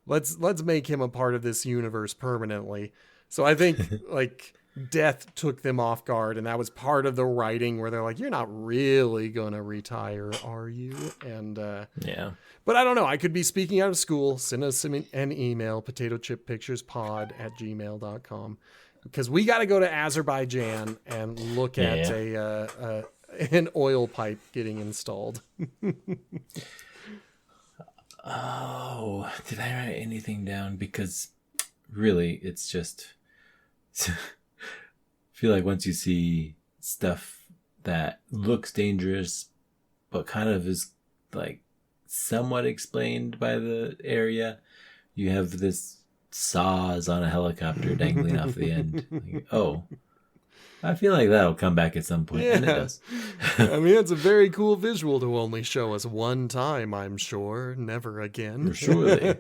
let's make him a part of this universe permanently. So I think like death took them off guard, and that was part of the writing where they're like, you're not really gonna retire, are you? And Yeah. but I don't know, I could be speaking out of school. Send us an email, potatochippicturespod@gmail.com, because we got to go to Azerbaijan and look at an oil pipe getting installed. Oh, did I write anything down? Because really, it's just I feel like once you see stuff that looks dangerous but kind of is like somewhat explained by the area, you have this saws on a helicopter dangling off the end. Like, oh, I feel like that'll come back at some point. And it does. I mean, it's a very cool visual to only show us one time, I'm sure. Never again. Surely.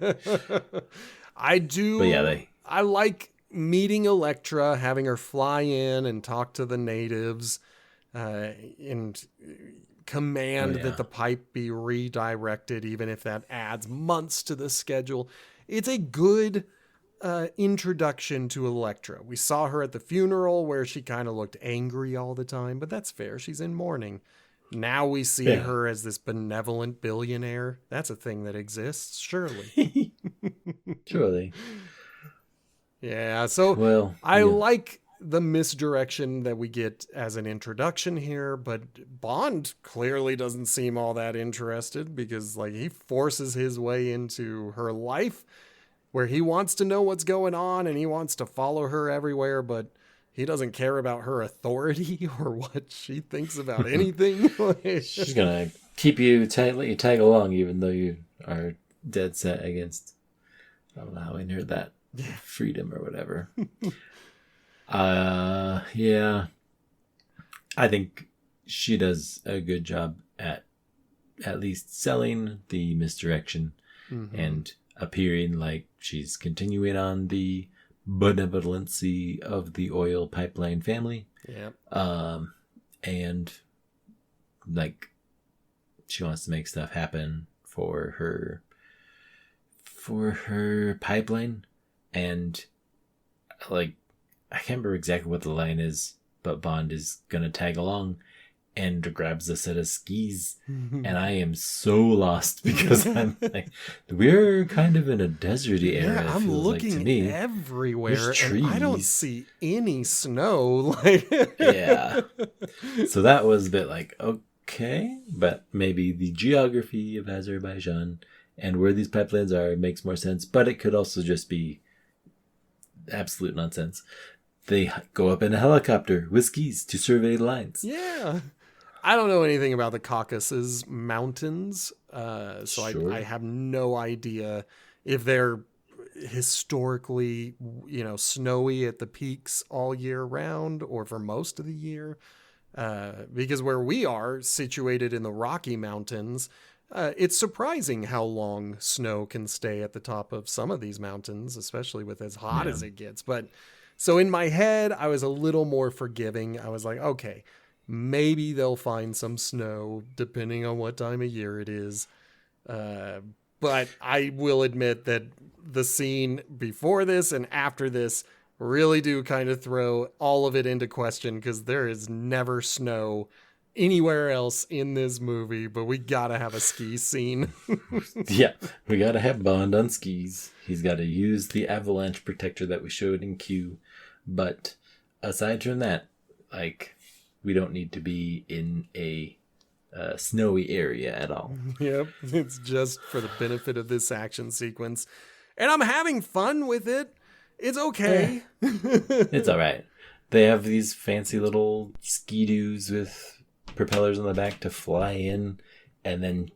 I do. But yeah, I like meeting Elektra, having her fly in and talk to the natives, and command that the pipe be redirected, even if that adds months to the schedule. It's a good introduction to Elektra. We saw her at the funeral where she kind of looked angry all the time, but that's fair. She's in mourning. Now we see her as this benevolent billionaire. That's a thing that exists, surely. Surely. Yeah, so I like the misdirection that we get as an introduction here, but Bond clearly doesn't seem all that interested, because like he forces his way into her life where he wants to know what's going on and he wants to follow her everywhere, but he doesn't care about her authority or what she thinks about anything. She's gonna keep you tight, let you tag along, even though you are dead set against allowing her that freedom or whatever. Yeah, I think she does a good job at least selling the misdirection and appearing like she's continuing on the benevolency of the oil pipeline family. Yeah. And like she wants to make stuff happen for her pipeline. And like, I can't remember exactly what the line is, but Bond is gonna tag along and grabs a set of skis, and I am so lost because I'm like, we're kind of in a deserty area. Yeah, I'm looking like to me. everywhere, and I don't see any snow. Yeah, so that was a bit like, okay, but maybe the geography of Azerbaijan and where these pipelines are makes more sense, but it could also just be absolute nonsense. They go up in a helicopter with skis to survey the lines. Yeah. I don't know anything about the Caucasus Mountains, so Sure. I have no idea if they're historically, snowy at the peaks all year round or for most of the year. Because where we are, situated in the Rocky Mountains, it's surprising how long snow can stay at the top of some of these mountains, especially with as hot as it gets. But so in my head, I was a little more forgiving. I was like, okay, maybe they'll find some snow depending on what time of year it is. But I will admit that the scene before this and after this really do kind of throw all of it into question, because there is never snow anywhere else in this movie, but we gotta have a ski scene. Yeah, we gotta have Bond on skis. He's gotta use the avalanche protector that we showed in Q. But aside from that, like, we don't need to be in a snowy area at all. Yep, it's just for the benefit of this action sequence. And I'm having fun with it. It's okay. It's all right. They have these fancy little ski-doos with propellers on the back to fly in and then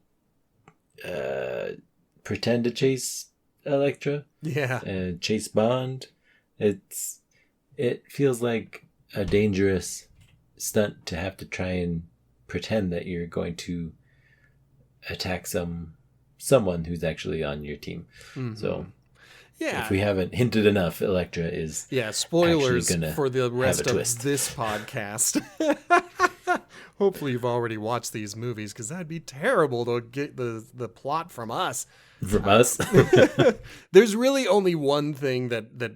pretend to chase Elektra. Yeah. And chase Bond. It feels like a dangerous stunt to have to try and pretend that you're going to attack someone who's actually on your team. Mm-hmm. So if we haven't hinted enough, Elektra is spoilers for the rest of this podcast. Hopefully you've already watched these movies, because that'd be terrible to get the plot from us. From us? There's really only one thing that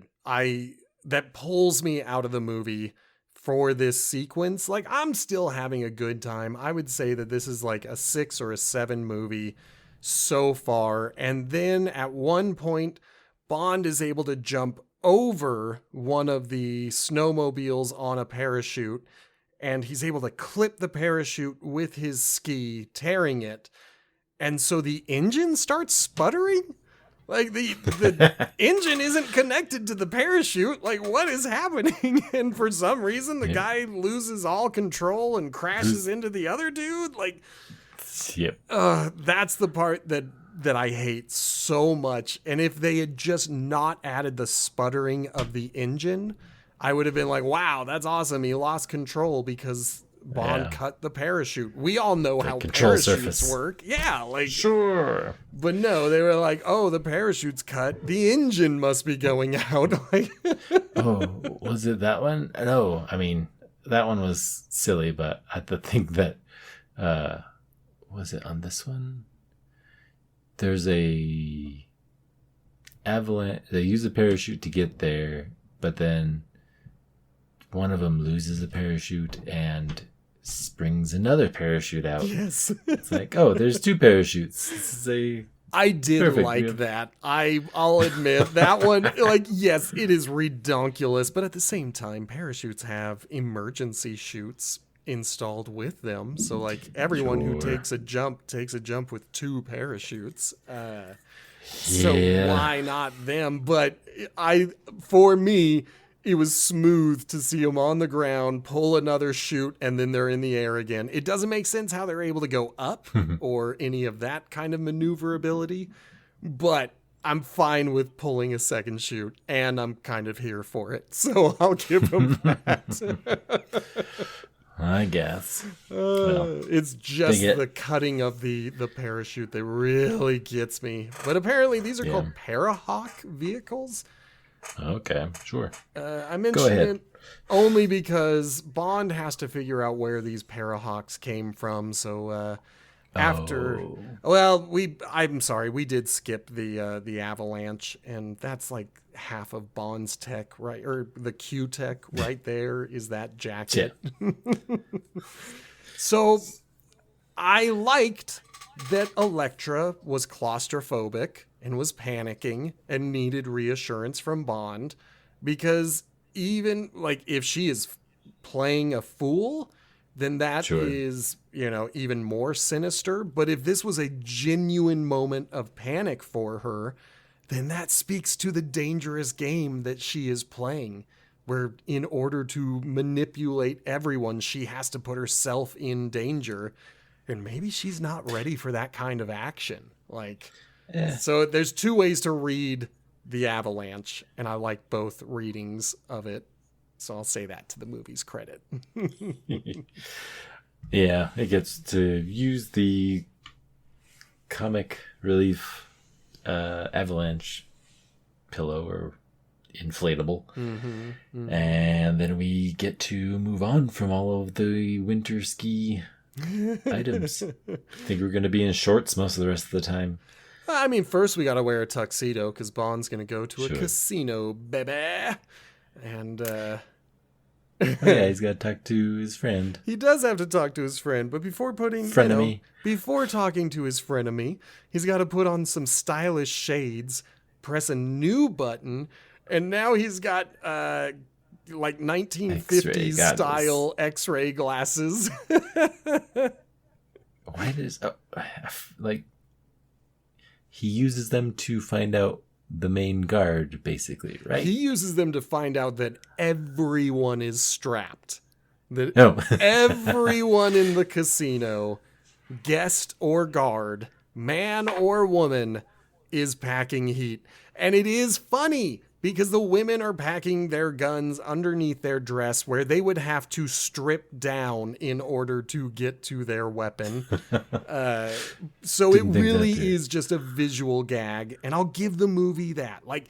that pulls me out of the movie for this sequence. Like, I'm still having a good time. I would say that this is like a 6 or a 7 movie so far. And then at one point, Bond is able to jump over one of the snowmobiles on a parachute, and he's able to clip the parachute with his ski, tearing it. And so the engine starts sputtering. Like, the engine isn't connected to the parachute. Like, what is happening? And for some reason, the guy loses all control and crashes into the other dude. Like, yep. That's the part that I hate so much. And if they had just not added the sputtering of the engine, I would have been like, wow, that's awesome. He lost control because Bond cut the parachute. We all know how parachutes work. Yeah, like, sure. But no, they were like, oh, the parachute's cut. The engine must be going out. Like, oh, was it that one? No, I mean, that one was silly, but I had to think that, was it on this one? There's a avalanche. They use a parachute to get there, but then one of them loses a parachute and springs another parachute out. yes. It's like, oh, there's 2 parachutes. This is I did like that. I'll admit that one, like, yes, it is redonkulous, but at the same time, parachutes have emergency chutes installed with them. So, like, everyone who takes a jump with 2 parachutes. So why not them? But for me, it was smooth to see them on the ground, pull another chute, and then they're in the air again. It doesn't make sense how they're able to go up or any of that kind of maneuverability, but I'm fine with pulling a second chute, and I'm kind of here for it. So I'll give them that. I guess. It's just the cutting of the parachute that really gets me. But apparently these are called Parahawk vehicles. Okay, sure. I mentioned it only because Bond has to figure out where these Parahawks came from. So I'm sorry, we did skip the avalanche, and that's like half of Bond's tech, right? Or the Q tech right there is that jacket. So I liked that Elektra was claustrophobic and was panicking and needed reassurance from Bond, because even like if she is playing a fool, then that is, even more sinister. But if this was a genuine moment of panic for her, then that speaks to the dangerous game that she is playing, where in order to manipulate everyone, she has to put herself in danger. And maybe she's not ready for that kind of action. So there's 2 ways to read the avalanche, and I like both readings of it. So I'll say that to the movie's credit. Yeah, it gets to use the comic relief avalanche pillow or inflatable. And then we get to move on from all of the winter ski items. I think we're going to be in shorts most of the rest of the time. I mean, first we got to wear a tuxedo because Bond's going to go to a casino, baby. And, he's got to talk to his friend. He does have to talk to his friend, but before before talking to his frenemy, he's got to put on some stylish shades, press a new button, and now he's got, like 1950s style X-ray glasses. Why does he uses them to find out the main guard, basically, right? He uses them to find out that everyone is strapped. That everyone in the casino, guest or guard, man or woman, is packing heat. And it is funny because the women are packing their guns underneath their dress, where they would have to strip down in order to get to their weapon. So it really is just a visual gag, and I'll give the movie that. Like,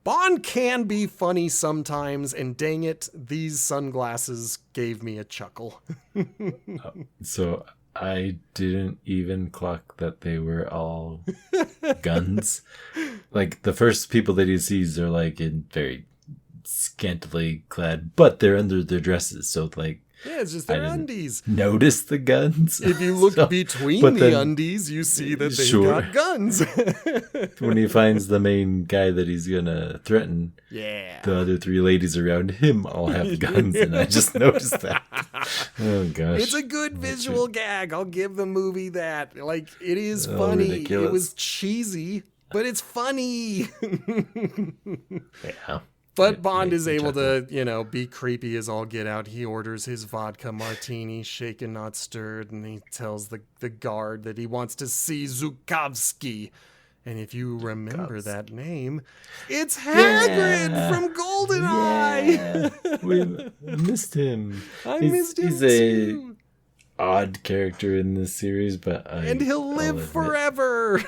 Bond can be funny sometimes, and dang it, these sunglasses gave me a chuckle. So I didn't even clock that they were all guns. Like, the first people that he sees are like in very scantily clad, but they're under their dresses, so like Yeah, it's just I their didn't undies. notice the guns. If you look So- between but the then- undies, you see that they've Sure. got guns. when he finds the main guy that he's gonna threaten, Yeah. the other three ladies around him all have guns, and I just noticed that. Oh gosh, It's a good visual gag. I'll give the movie that. Like, it is Oh, funny. It ridiculous. was cheesy, but it's funny. yeah. But It Bond made is me able chuckle. to, be creepy as all get out. He orders his vodka martini, shaken not stirred, and he tells the guard that he wants to see Zukovsky. And if you remember that name, it's Hagrid Yeah. from GoldenEye. Yeah, we missed him. I He's- missed him he's a too. odd character in this series, but And he'll I'll live admit- forever.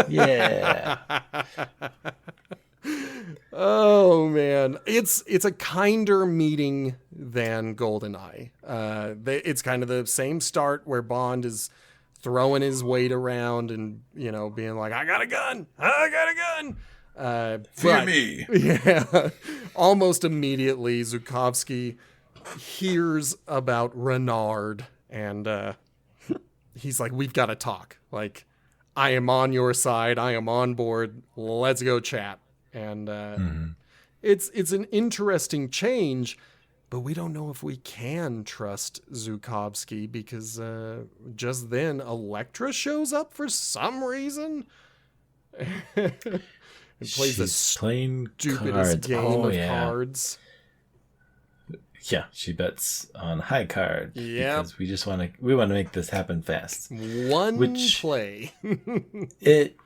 Yeah. Oh man, it's a kinder meeting than GoldenEye. It's kind of the same start where Bond is throwing his weight around and being like, "I got a gun, I got a gun." Fear me. Yeah, almost immediately Zukovsky hears about Renard and he's like, "We've got to talk. Like, I am on your side. I am on board. Let's go chat." And it's an interesting change, but we don't know if we can trust Zukovsky because just then Elektra shows up for some reason. And plays the She's playing stupidest cards. game of yeah. cards. Yeah, she bets on high card. Yep. Because we want to make this happen fast. One Which- play. It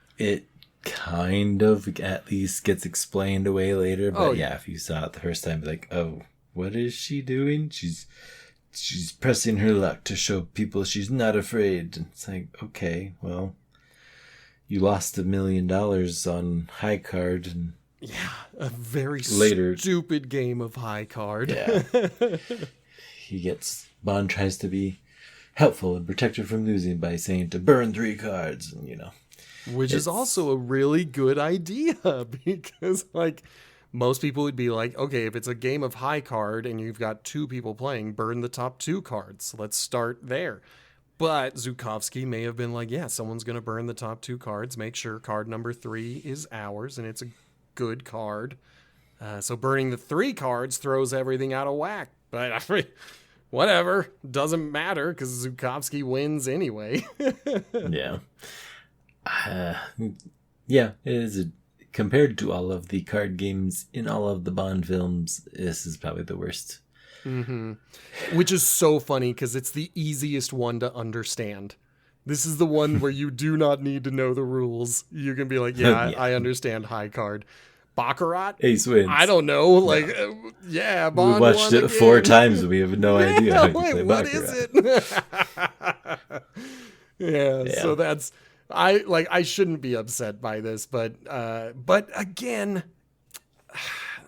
kind of at least gets explained away later, but Oh, yeah, if you saw it the first time, be like, oh, what is she doing? She's pressing her luck to show people she's not afraid. And it's like, okay, well, you lost $1 million on high card, and Yeah, a very Later. stupid game of high card. yeah, Bond tries to be helpful and protect her from losing by saying to burn 3 cards, and Which is also a really good idea because, like, most people would be like, okay, if it's a game of high card and you've got 2 people playing, burn the top 2 cards. Let's start there. But Zukovsky may have been like, yeah, someone's going to burn the top 2 cards. Make sure card number 3 is ours and it's a good card. So burning the 3 cards throws everything out of whack. But I mean, whatever. Doesn't matter because Zukovsky wins anyway. yeah. Yeah, it is compared to all of the card games in all of the Bond films, this is probably the worst. Mm-hmm. Which is so funny because it's the easiest one to understand. This is the one where you do not need to know the rules. You can be like, yeah, Yeah. I understand high card. Baccarat? Ace wins. I don't know. Like, yeah, Bond We watched won it again. 4 times and we have no idea how to Wait, play what Baccarat. is it? yeah, so that's I shouldn't be upset by this, but again,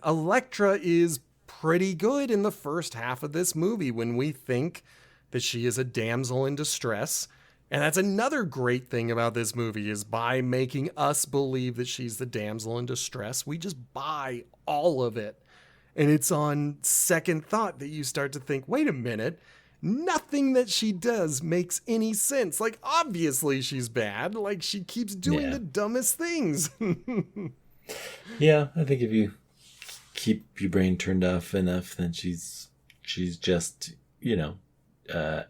Elektra is pretty good in the first half of this movie when we think that she is a damsel in distress. And that's another great thing about this movie is by making us believe that she's the damsel in distress, we just buy all of it. And it's on second thought that you start to think, wait a minute, nothing that she does makes any sense. Like, obviously she's bad. Like, she keeps doing Yeah. the dumbest things. Yeah, I think if you keep your brain turned off enough, then she's just,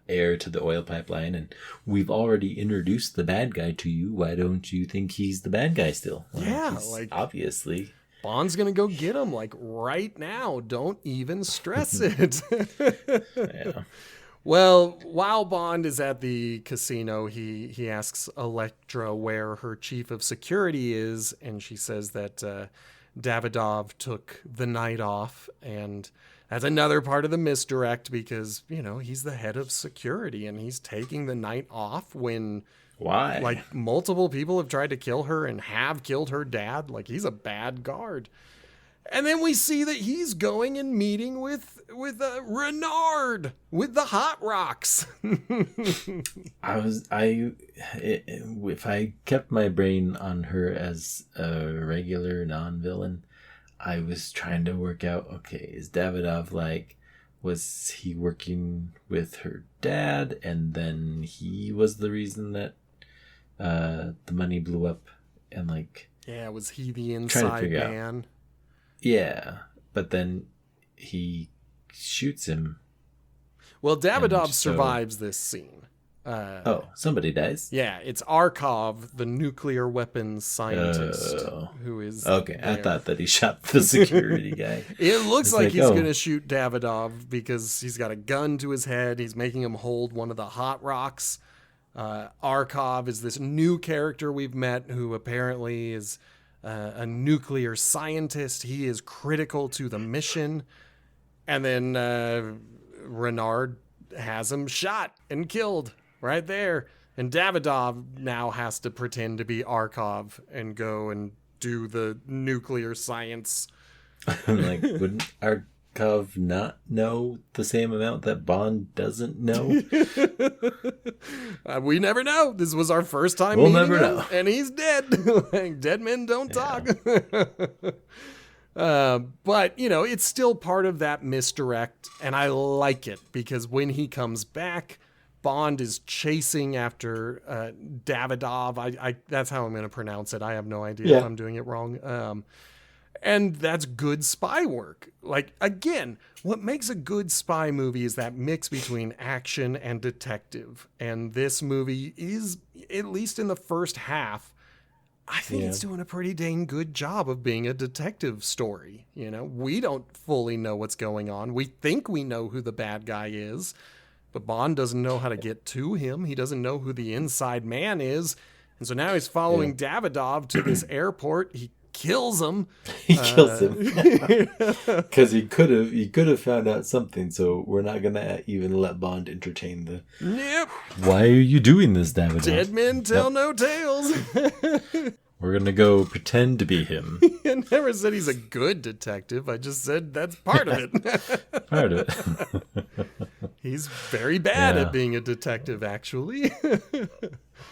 heir to the oil pipeline, and we've already introduced the bad guy to you. Why don't you think he's the bad guy still? Well, Yeah, he's like- obviously. Bond's gonna go get him, like, right now. Don't even stress it. Yeah. Well, while Bond is at the casino, he asks Elektra where her chief of security is, and she says that Davidov took the night off, and that's another part of the misdirect because, he's the head of security, and he's taking the night off when, Why? like, multiple people have tried to kill her and have killed her dad. Like, he's a bad guard. And then we see that he's going and meeting with Renard with the Hot Rocks. If I kept my brain on her as a regular non-villain, I was trying to work out, okay, is Davidov like, was he working with her dad and then he was the reason that the money blew up and like... Yeah, was he the trying to inside figure out. man? Yeah, but then he shoots him. Well, Davidov And so- survives this scene. Somebody dies? Yeah, it's Arkov, the nuclear weapons scientist, Oh. who is Okay, I there. thought that he shot the security guy. It looks It's like like, he's oh. going to shoot Davidov because he's got a gun to his head. He's making him hold one of the hot rocks. Arkov is this new character we've met who apparently is a nuclear scientist. He is critical to the mission. And then Renard has him shot and killed right there. And Davidov now has to pretend to be Arkov and go and do the nuclear science. Like, wouldn't Arkov not know the same amount that Bond doesn't know? We never know. This was our first time We'll meeting never him, know. and he's dead. Like, dead men don't talk. But, you know, it's still part of that misdirect, and I like it because when he comes back, Bond is chasing after Davidov. I that's how I'm going to pronounce it. I have no idea if I'm doing it wrong. And that's good spy work. Like, again, what makes a good spy movie is that mix between action and detective. And this movie is, at least in the first half, I think it's doing a pretty dang good job of being a detective story. You know, we don't fully know what's going on. We think we know who the bad guy is, but Bond doesn't know how to get to him. He doesn't know who the inside man is. And so now he's following Davidov to this airport. He kills him. He kills him. Because he could have found out something, so we're not going to even let Bond entertain the... Yep. Why are you doing this, Davidov? Dead men tell no tales. We're going to go pretend to be him. I never said he's a good detective. I just said that's part of it. Part of it. He's very bad at being a detective, actually.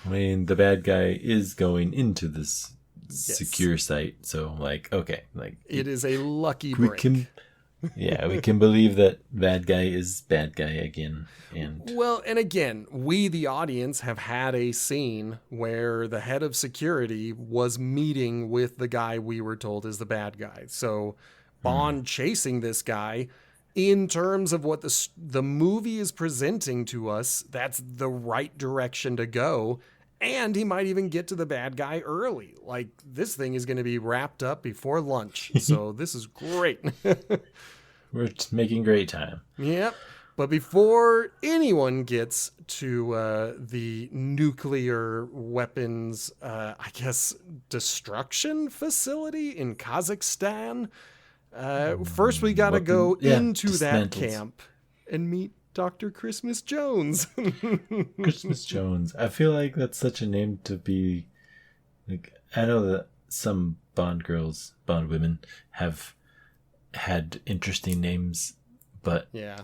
I mean, the bad guy is going into this secure site, so like, okay, like It is a lucky we break. we can believe that bad guy is bad guy again. And Well, and again, we, the audience, have had a scene where the head of security was meeting with the guy we were told is the bad guy. So Bond chasing this guy, in terms of what the movie is presenting to us, that's the right direction to go. And he might even get to the bad guy early. Like, this thing is going to be wrapped up before lunch. So this is great. we're making great time. Yep. But before anyone gets to the nuclear weapons, I guess, destruction facility in Kazakhstan, first we got to go into that dismantled. camp and meet Dr. Christmas Jones. Christmas Jones. I feel like that's such a name to be like. I know that some Bond women have had interesting names, but Yeah.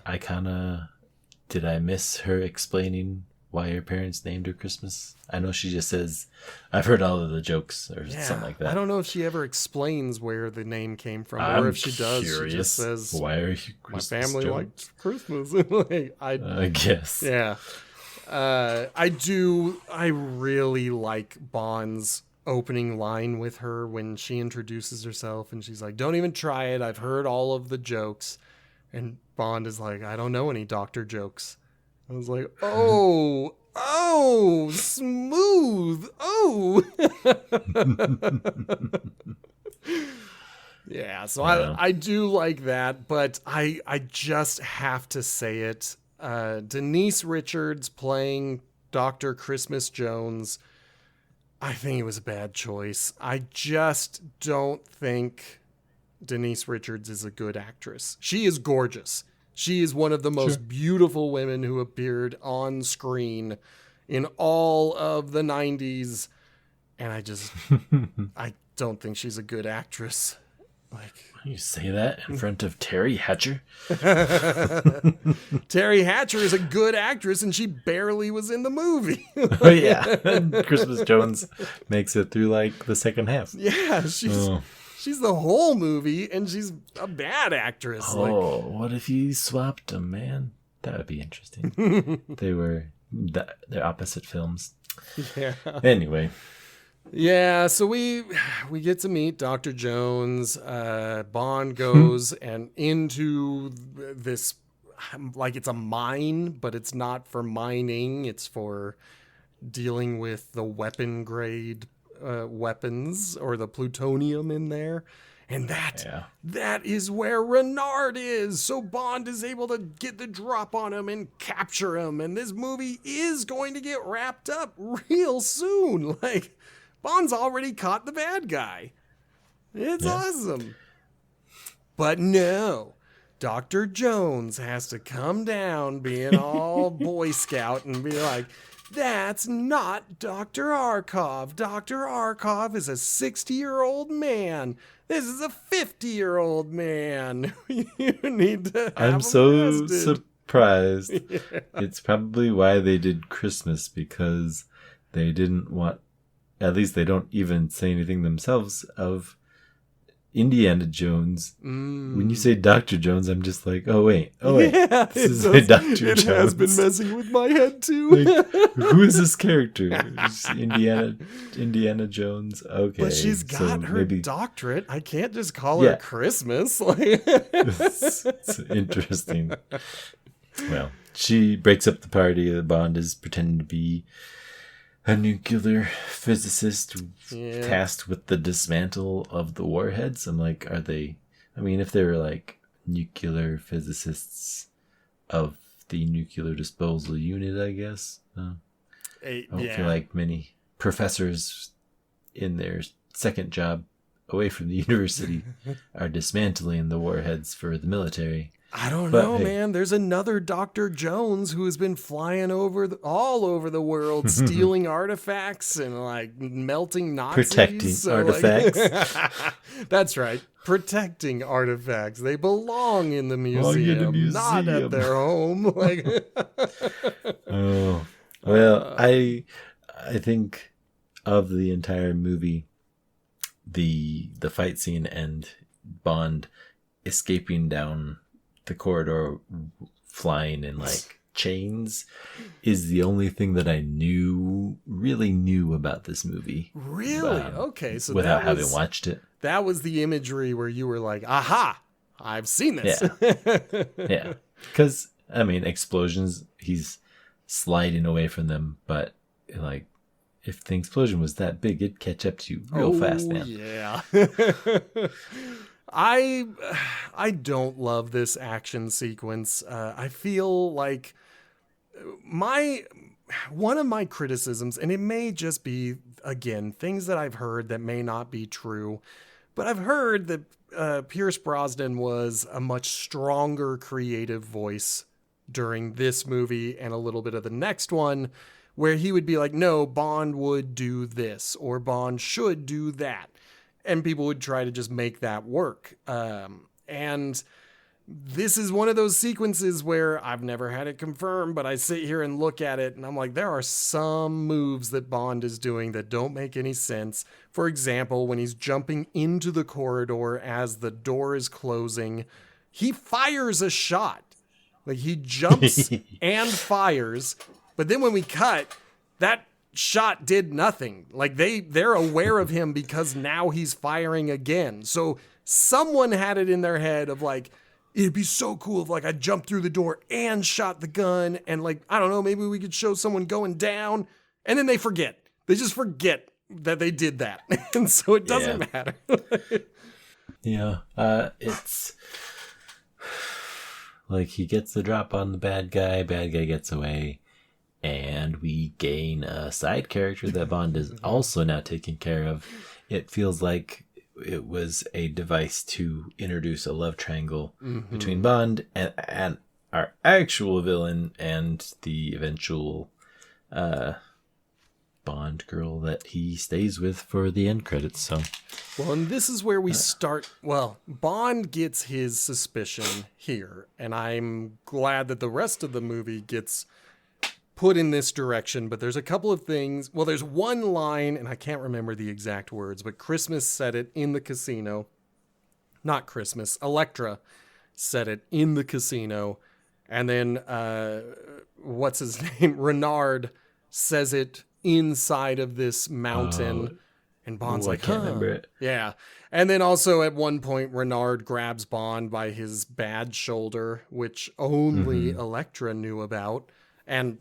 did I miss her explaining why her parents named her Christmas? I know she just says, I've heard all of the jokes or something like that. I don't know if she ever explains where the name came from, I'm or if she does, curious. she just says, why are you my Christmas family Jones? likes Christmas. Like, I guess. Yeah. I really like Bond's opening line with her when she introduces herself and she's like, don't even try it. I've heard all of the jokes. And Bond is like, I don't know any doctor jokes. I was like, oh, smooth. Oh. Yeah, so I do like that, but I just have to say it. Denise Richards playing Dr. Christmas Jones, I think it was a bad choice. I just don't think Denise Richards is a good actress. She is gorgeous. She is one of the most beautiful women who appeared on screen in all of the 90s. And I don't think she's a good actress. Like, You say that in front of Terry Hatcher? Terry Hatcher is a good actress, and she barely was in the movie. Oh, yeah. Christmas Jones makes it through like the second half. Yeah, She's the whole movie, and she's a bad actress. Oh, what if you swapped them, man? That would be interesting. They're opposite films. Yeah. Anyway. Yeah, so we get to meet Dr. Jones. Bond goes and into this, like it's a mine, but it's not for mining. It's for dealing with the weapon grade weapons or the plutonium in there. And that is where Renard is. So Bond is able to get the drop on him and capture him. And this movie is going to get wrapped up real soon. Like, Bond's already caught the bad guy. It's awesome. But no, Dr. Jones has to come down being all Boy Scout and be like, that's not Dr. Arkov. Dr. Arkov is a 60-year-old man. This is a 50-year-old man. You need to have I'm so arrested. surprised. Yeah. It's probably why they did Christmas, because they didn't want, at least they don't even say anything themselves of Indiana Jones. When you say Dr. Jones, I'm just like, oh wait, Yeah, this is a Dr. Jones. It has been messing with my head too. Like, who is this character? It's Indiana Jones. Okay, But she's got her maybe doctorate. I can't just call her Christmas. it's interesting. Well, she breaks up the party. The Bond is pretending to be a nuclear physicist tasked with the dismantle of the warheads. I'm like, are they? I mean, if they're like nuclear physicists of the nuclear disposal unit, I guess. I don't feel like many professors in their second job away from the university are dismantling the warheads for the military. I don't know, man. There's another Dr. Jones who has been flying all over the world, stealing artifacts and like melting Nazis. Protecting artifacts. That's right. Protecting artifacts. They belong in the museum, not at their home. Like, oh, well, I think of the entire movie, the fight scene and Bond escaping down the corridor flying in like chains is the only thing that I really knew about this movie. Really? Okay. So without having watched it. That was the imagery where you were like, aha, I've seen this. Yeah. Because, I mean, explosions, he's sliding away from them, but like, if the explosion was that big, it'd catch up to you real fast, man. Yeah. I don't love this action sequence. I feel like one of my criticisms, and it may just be, again, things that I've heard that may not be true, but I've heard that Pierce Brosnan was a much stronger creative voice during this movie and a little bit of the next one, where he would be like, no, Bond would do this, or Bond should do that. And people would try to just make that work. And this is one of those sequences where I've never had it confirmed, but I sit here and look at it and I'm like, there are some moves that Bond is doing that don't make any sense. For example, when he's jumping into the corridor as the door is closing, he fires a shot. Like, he jumps and fires, but then when we cut, that shot did nothing. Like, they're aware of him because now he's firing again. So someone had it in their head of like, it'd be so cool if like I jumped through the door and shot the gun, and like, I don't know, maybe we could show someone going down, and then they forget. They just forget that they did that. And so it doesn't matter. It's like he gets the drop on the bad guy gets away, and we gain a side character that Bond is also now taking care of. It feels like it was a device to introduce a love triangle between Bond and our actual villain and the eventual Bond girl that he stays with for the end credits. So, well, and this is where we start. Well, Bond gets his suspicion here, and I'm glad that the rest of the movie gets put in this direction, but there's a couple of things. Well, there's one line, and I can't remember the exact words, but Christmas said it in the casino. Not Christmas, Elektra said it in the casino. And then, what's his name? Renard says it inside of this mountain. And Bond's like, I can't remember it. Yeah. And then also at one point, Renard grabs Bond by his bad shoulder, which only Elektra knew about. And,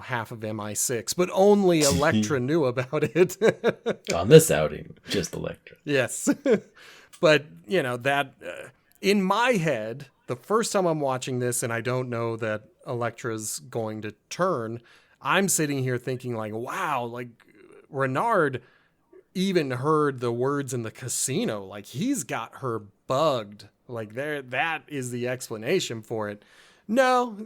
half of MI6, but only Elektra knew about it. On this outing, just Elektra. Yes. But, that in my head, the first time I'm watching this and I don't know that Elektra's going to turn, I'm sitting here thinking like, wow, like Renard even heard the words in the casino. Like he's got her bugged. Like that is the explanation for it. No,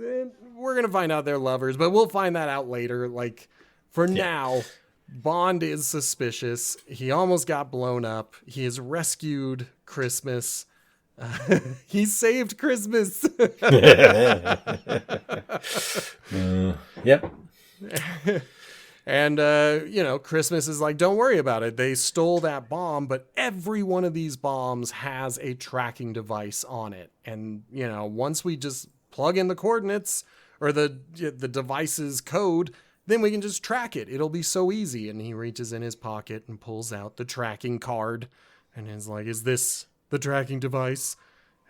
we're going to find out they're lovers, but we'll find that out later. Like for now, Bond is suspicious. He almost got blown up. He has rescued Christmas. He saved Christmas. Yep. And, Christmas is like, don't worry about it. They stole that bomb, but every one of these bombs has a tracking device on it. And, once we just plug in the coordinates or the device's code, then we can just track it. It'll be so easy. And he reaches in his pocket and pulls out the tracking card and is like, is this the tracking device?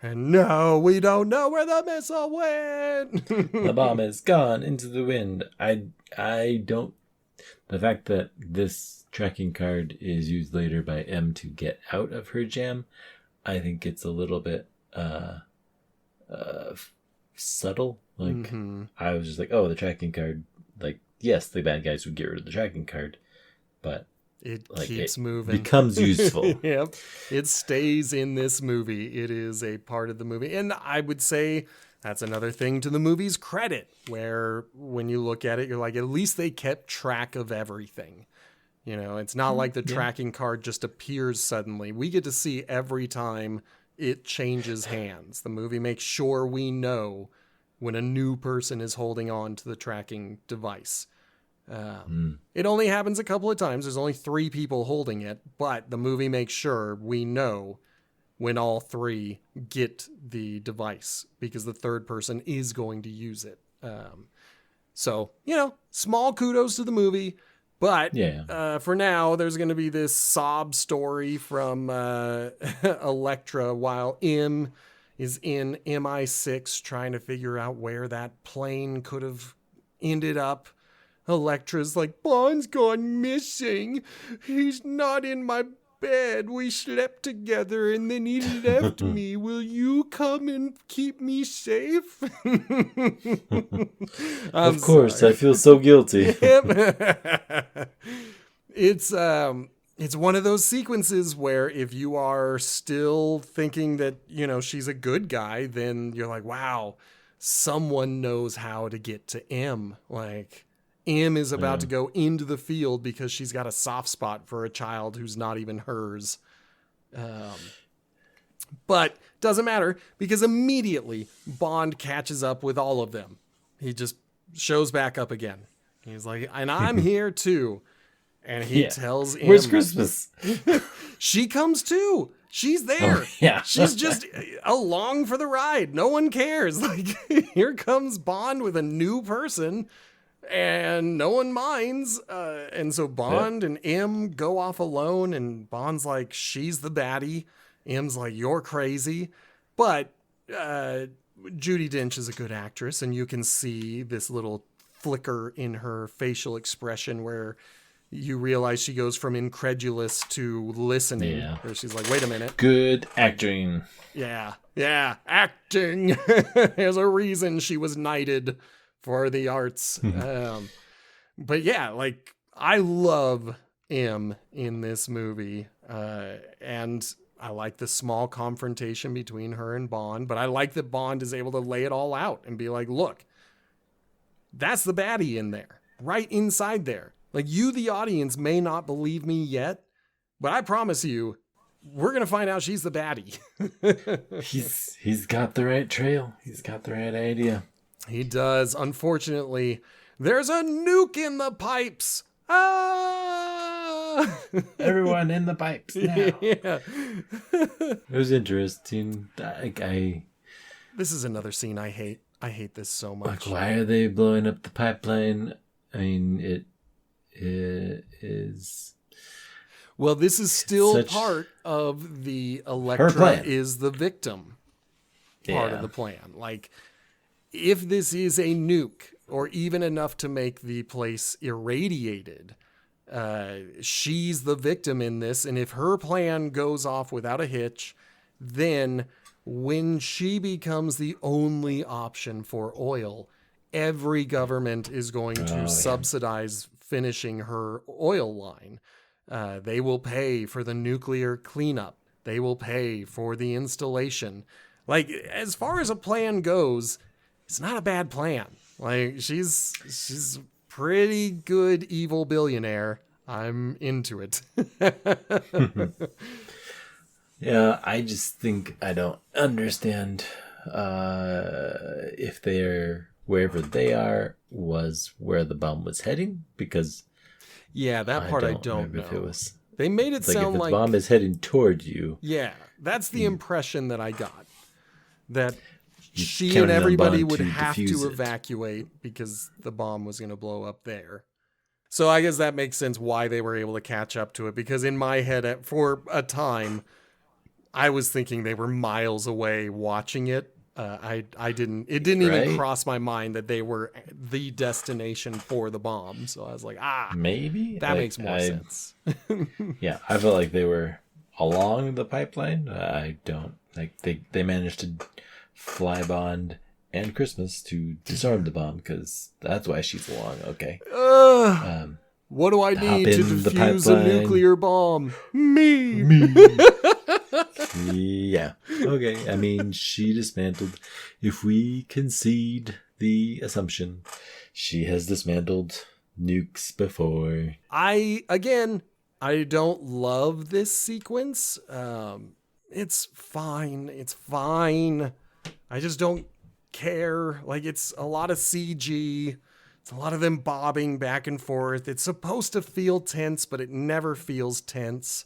And no, we don't know where the missile went. The bomb is gone into the wind. I don't. The fact that this tracking card is used later by M to get out of her jam, I think it's a little bit subtle. Like I was just like, oh, the tracking card. Like, yes, the bad guys would get rid of the tracking card, but it keeps moving. Becomes useful. Yep. It stays in this movie. It is a part of the movie. And I would say that's another thing to the movie's credit, where when you look at it, you're like, at least they kept track of everything. It's not like the tracking card just appears suddenly. We get to see every time it changes hands. The movie makes sure we know when a new person is holding on to the tracking device. It only happens a couple of times. There's only 3 people holding it, but the movie makes sure we know when all 3 get the device, because the third person is going to use it. So, small kudos to the movie, but for now, there's going to be this sob story from Elektra while M is in MI6 trying to figure out where that plane could have ended up. Elektra's like, Bond's gone missing. He's not in my bed. We slept together and then he left me. Will you come and keep me safe? Of course, sorry. I feel so guilty. It's one of those sequences where if you are still thinking that, she's a good guy, then you're like, wow, someone knows how to get to M. Like, M is about to go into the field because she's got a soft spot for a child who's not even hers. But doesn't matter, because immediately Bond catches up with all of them. He just shows back up again. He's like, and I'm here too. And he tells M, where's Christmas? She comes too. She's there. Oh, yeah. She's just along for the ride. No one cares. Like, here comes Bond with a new person. And no one minds. And so Bond and M go off alone, and Bond's like, she's the baddie. M's like, you're crazy. But Judi Dench is a good actress, and you can see this little flicker in her facial expression where you realize she goes from incredulous to listening. Yeah. Where she's like, wait a minute. Good acting. Yeah, acting. There's a reason she was knighted for the arts. But yeah, like, I love M in this movie. And I like the small confrontation between her and Bond, but I like that Bond is able to lay it all out and be like, look, that's the baddie in there, right inside there. Like, you, the audience, may not believe me yet, but I promise you, we're going to find out she's the baddie. He's got the right trail. He's got the right idea. He does. Unfortunately, There's a nuke in the pipes. Ah! Everyone in the pipes now. Yeah. It was interesting. This is another scene I hate. I hate this so much. Like, why are they blowing up the pipeline? I mean, it is... Well, this is still Such part of the her Elektra plan. is the victim part Yeah. of the plan. Like, if this is a nuke or even enough to make the place irradiated, she's the victim in this. And if her plan goes off without a hitch, then when she becomes the only option for oil, every government is going to subsidize finishing her oil line. They will pay for the nuclear cleanup. They will pay for the installation. Like, as far as a plan goes, it's not a bad plan. Like, she's pretty good evil billionaire. I'm into it. Yeah, I just think I don't understand if they're wherever they are was where the bomb was heading, because Yeah, that part I don't remember know. if it was They made it like sound if the like bomb is heading towards you. yeah, that's the impression that I got. That she counted and on everybody Bond would to have defuse to it. evacuate because the bomb was going to blow up there. So I guess that makes sense why they were able to catch up to it, because in my head, for a time, I was thinking they were miles away watching it. It didn't even Right? cross my mind that they were the destination for the bomb. So I was like, Maybe that makes more sense. Yeah, I felt like they were along the pipeline. I don't like they managed to fly Bond and Christmas to disarm the bomb, because that's why she's along. Okay. What do I need to in the defuse a pipeline. nuclear bomb? Me. Yeah. Okay. I mean, she dismantled. If we concede the assumption, she has dismantled nukes before. I don't love this sequence. It's fine. It's fine. I just don't care. Like, it's a lot of CG. It's a lot of them bobbing back and forth. It's supposed to feel tense, but it never feels tense.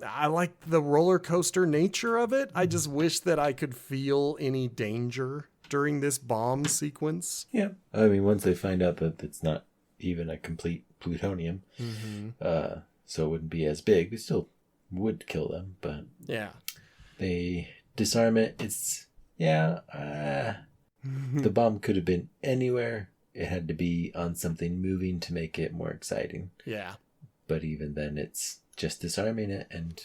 I like the roller coaster nature of it. I just wish that I could feel any danger during this bomb sequence. Yeah. I mean, once they find out that it's not even a complete plutonium, so it wouldn't be as big, it still would kill them, but Yeah. they disarm it. It's, the bomb could have been anywhere. It had to be on something moving to make it more exciting. Yeah. But even then, it's just disarming it. And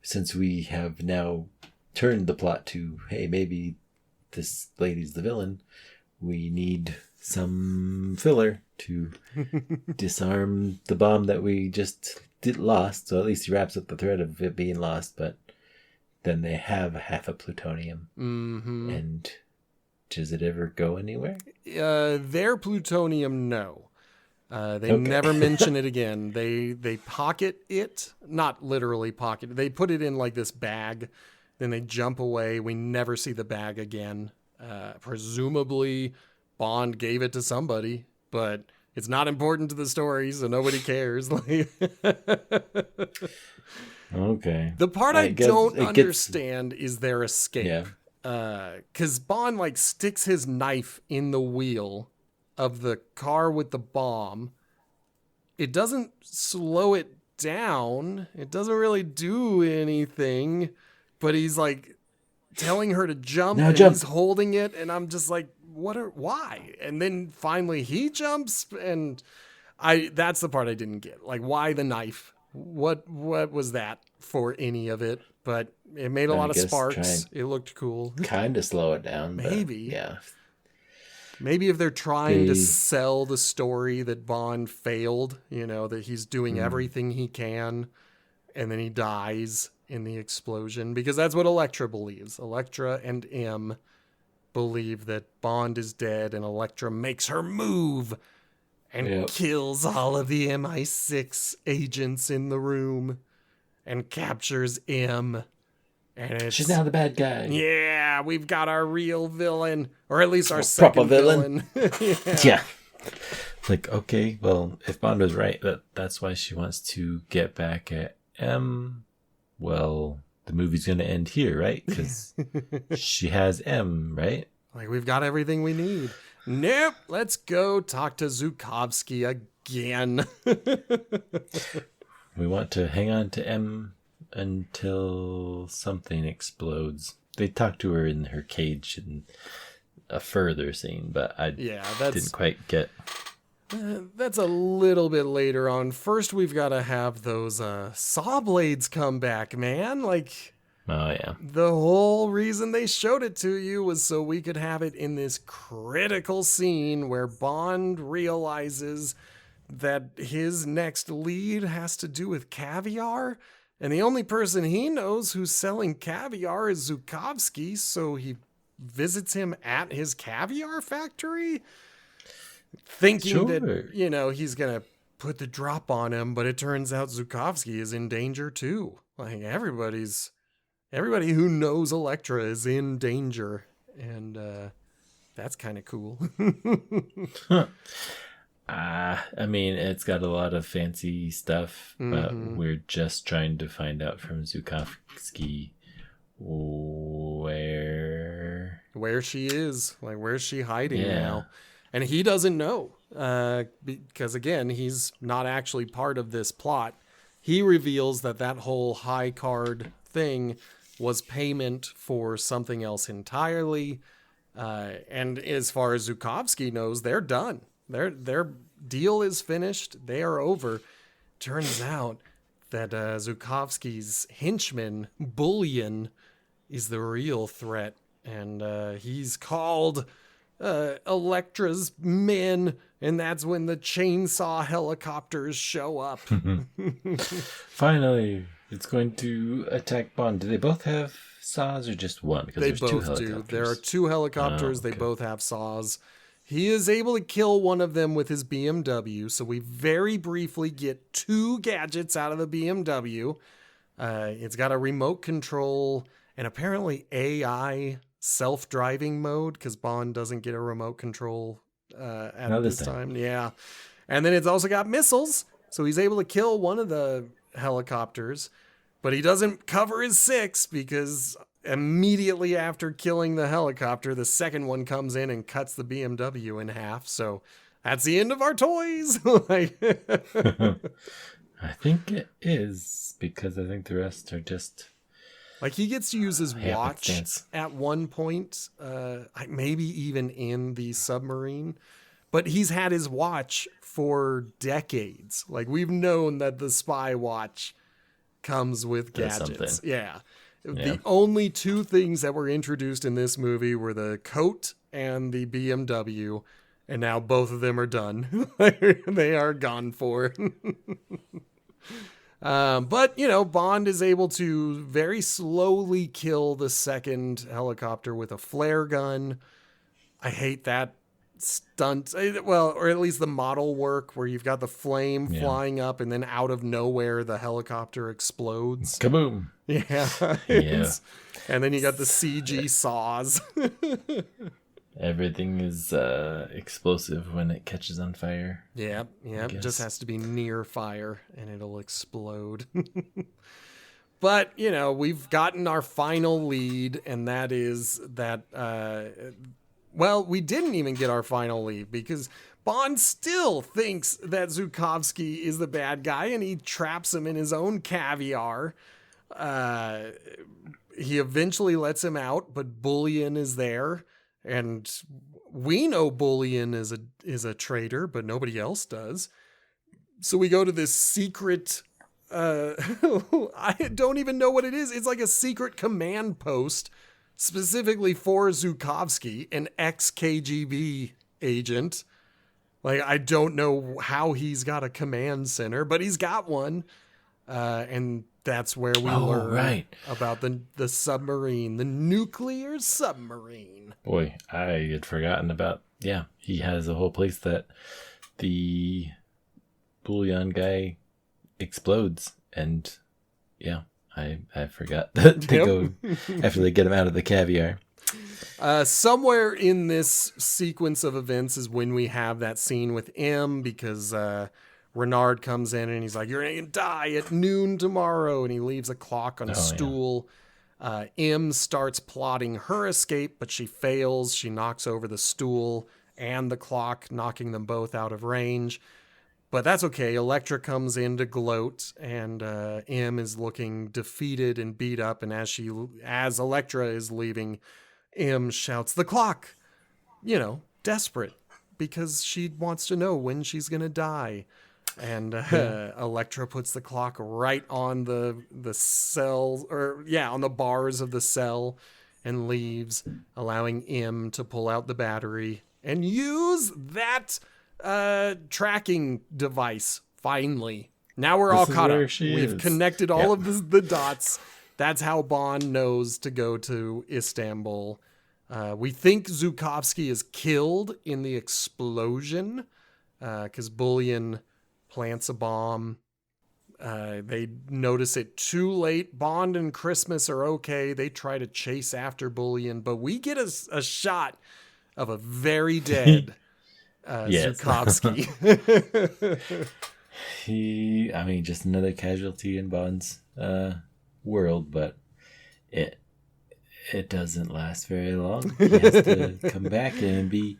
since we have now turned the plot to, hey, maybe this lady's the villain, we need some filler to disarm the bomb that we just lost. So at least he wraps up the thread of it being lost. But then they have half a plutonium. Mm-hmm. And does it ever go anywhere? Their plutonium, no. They Okay. never mention it again. They pocket it, not literally pocket. They put it in like this bag, then they jump away. We never see the bag again. Presumably, Bond gave it to somebody, but it's not important to the story, so nobody cares. Okay. The part I guess don't it gets- understand is their escape. Yeah. Because Bond like sticks his knife in the wheel of the car with the bomb. It doesn't slow it down. It doesn't really do anything. But he's like telling her to jump, Now and jump. he's holding it, and I'm just like, why? And then finally he jumps, and that's the part I didn't get. Like, why the knife? What was that for any of it? But it made a lot of guess sparks. It looked cool. Kind of slow it down. but Maybe. Yeah. Maybe if they're trying to They- sell the story that Bond failed, that he's doing everything he can, and then he dies in the explosion, because that's what Elektra believes. Elektra and M believe that Bond is dead, and Elektra makes her move and Yep. kills all of the MI6 agents in the room and captures M. And it's, she's now the bad guy. yeah, we've got our real villain, or at least our Proper second villain. Yeah. Like, okay, well, if Bond was right, that's why she wants to get back at M. Well, the movie's going to end here, right? Because she has M, right? Like, we've got everything we need. Nope, let's go talk to Zukovsky again. We want to hang on to M until something explodes. They talk to her in her cage in a further scene, but I didn't quite get... That's a little bit later on. First, we've got to have those saw blades come back, man. Like, oh, yeah. The whole reason they showed it to you was so we could have it in this critical scene where Bond realizes that his next lead has to do with caviar. And the only person he knows who's selling caviar is Zukovsky, so he visits him at his caviar factory, thinking that, you know, he's going to put the drop on him, but it turns out Zukovsky is in danger too. Like, everybody who knows Elektra is in danger, and that's kind of cool. I mean, it's got a lot of fancy stuff, but we're just trying to find out from Zukovsky where she is. Like, where's she hiding now? And he doesn't know, because, again, he's not actually part of this plot. He reveals that whole high card thing was payment for something else entirely. And as far as Zukovsky knows, they're done. Their deal is finished. They are over. Turns out that Zukovsky's henchman, Bullion, is the real threat. And he's called Elektra's men, and that's when the chainsaw helicopters show up. Finally, it's going to attack Bond. Do they both have saws or just one? Because they there's both two helicopters. do. There are two helicopters. They both have saws. He is able to kill one of them with his BMW, so we very briefly get two gadgets out of the BMW. It's got a remote control and apparently AI self-driving mode, because Bond doesn't get a remote control at this time. Yeah. And then it's also got missiles, so he's able to kill one of the helicopters, but he doesn't cover his six, because immediately after killing the helicopter, the second one comes in and cuts the BMW in half. So that's the end of our toys. I think it is, because I think the rest are just... Like, he gets to use his watch at one point, maybe even in the submarine. But he's had his watch for decades. Like, we've known that the spy watch comes with gadgets. Yeah. The only two things that were introduced in this movie were the coat and the BMW. And now both of them are done. They are gone for. But, you know, Bond is able to very slowly kill the second helicopter with a flare gun. I hate that stunt. Well, or at least the model work where you've got the flame flying up and then out of nowhere the helicopter explodes. Kaboom. Yeah. And then you got the CG saws. Everything is explosive when it catches on fire. Yeah. It just has to be near fire and it'll explode. But, you know, we've gotten our final lead, and that is that, well, we didn't even get our final lead, because Bond still thinks that Zukovsky is the bad guy, and he traps him in his own caviar. He eventually lets him out, but Bullion is there. And we know Bullion is a traitor, but nobody else does. So we go to this secret, I don't even know what it is. It's like a secret command post specifically for Zukovsky, an ex-KGB agent. Like, I don't know how he's got a command center, but he's got one. And that's where we learn about the submarine, the nuclear submarine. Boy, I had forgotten about, he has a whole place that the Bullion guy explodes. And I forgot that they go after they get him out of the caviar. Somewhere in this sequence of events is when we have that scene with M, because Renard comes in and he's like, "You're going to die at noon tomorrow." And he leaves a clock on a stool. M starts plotting her escape, but she fails. She knocks over the stool and the clock, knocking them both out of range. But that's okay. Elektra comes in to gloat, and M is looking defeated and beat up. And as Elektra is leaving, M shouts, "The clock!" Desperate, because she wants to know when she's going to die. And Elektra puts the clock right on the cell, on the bars of the cell, and leaves, allowing M to pull out the battery and use that tracking device. Finally, now we're all caught up. We've connected all of the dots. That's how Bond knows to go to Istanbul. We think Zukovsky is killed in the explosion because Bullion plants a bomb. They notice it too late. Bond and Christmas are okay. They try to chase after Bullion, but we get a shot of a very dead Zukovsky. Just another casualty in Bond's world, but it doesn't last very long. He has to come back and be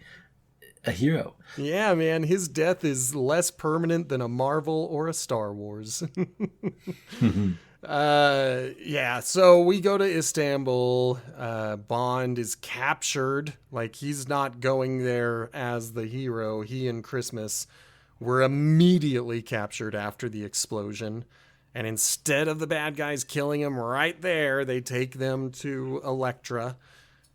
a hero. Yeah, man, his death is less permanent than a Marvel or a Star Wars. So we go to Istanbul. Bond is captured. Like, he's not going there as the hero. He and Christmas were immediately captured after the explosion. And instead of the bad guys killing him right there, they take them to Elektra,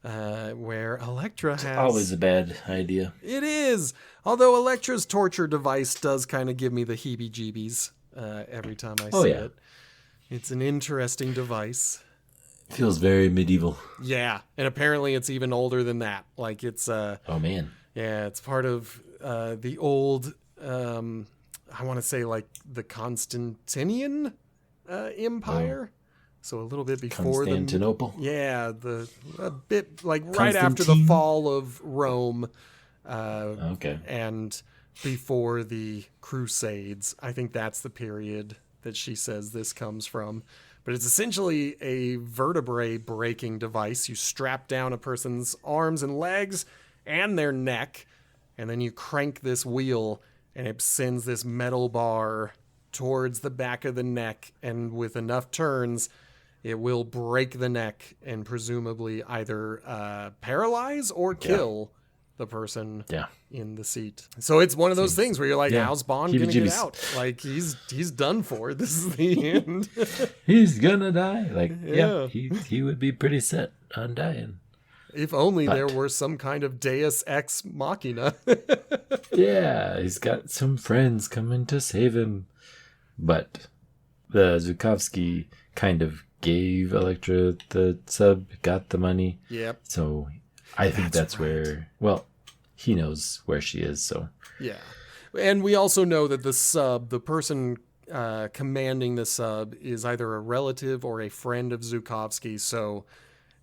where Elektra has... Always a bad idea. It is! Although Elektra's torture device does kind of give me the heebie-jeebies every time I see it. It's an interesting device. Feels very medieval. Yeah, and apparently it's even older than that. Like, it's... oh, man. Yeah, it's part of the old... I want to say like the Constantinian Empire. So a little bit before Constantinople. A bit like right after the fall of Rome. And before the Crusades. I think that's the period that she says this comes from. But it's essentially a vertebrae breaking device. You strap down a person's arms and legs and their neck, and then you crank this wheel, and it sends this metal bar towards the back of the neck, and with enough turns, it will break the neck and presumably either paralyze or kill the person in the seat. So it's one of those things where you're like, how's Bond going to get out? Like, he's done for. This is the end. He's going to die. Like, he would be pretty set on dying. If only there were some kind of Deus Ex Machina. He's got some friends coming to save him. But the Zukovsky kind of gave Elektra the sub, got the money. Yep. So I think that's where, he knows where she is. So yeah. And we also know that the person commanding the sub is either a relative or a friend of Zukovsky. So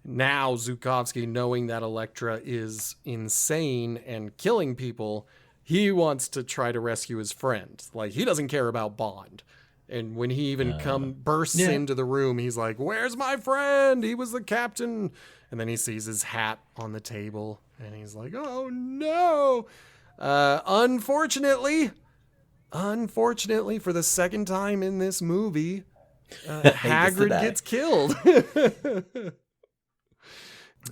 now Zukovsky, knowing that Elektra is insane and killing people, he wants to try to rescue his friend. Like, he doesn't care about Bond. And when he even bursts into the room, he's like, "Where's my friend? He was the captain." And then he sees his hat on the table, and he's like, "Oh no!" Unfortunately, for the second time in this movie, Hagrid gets killed.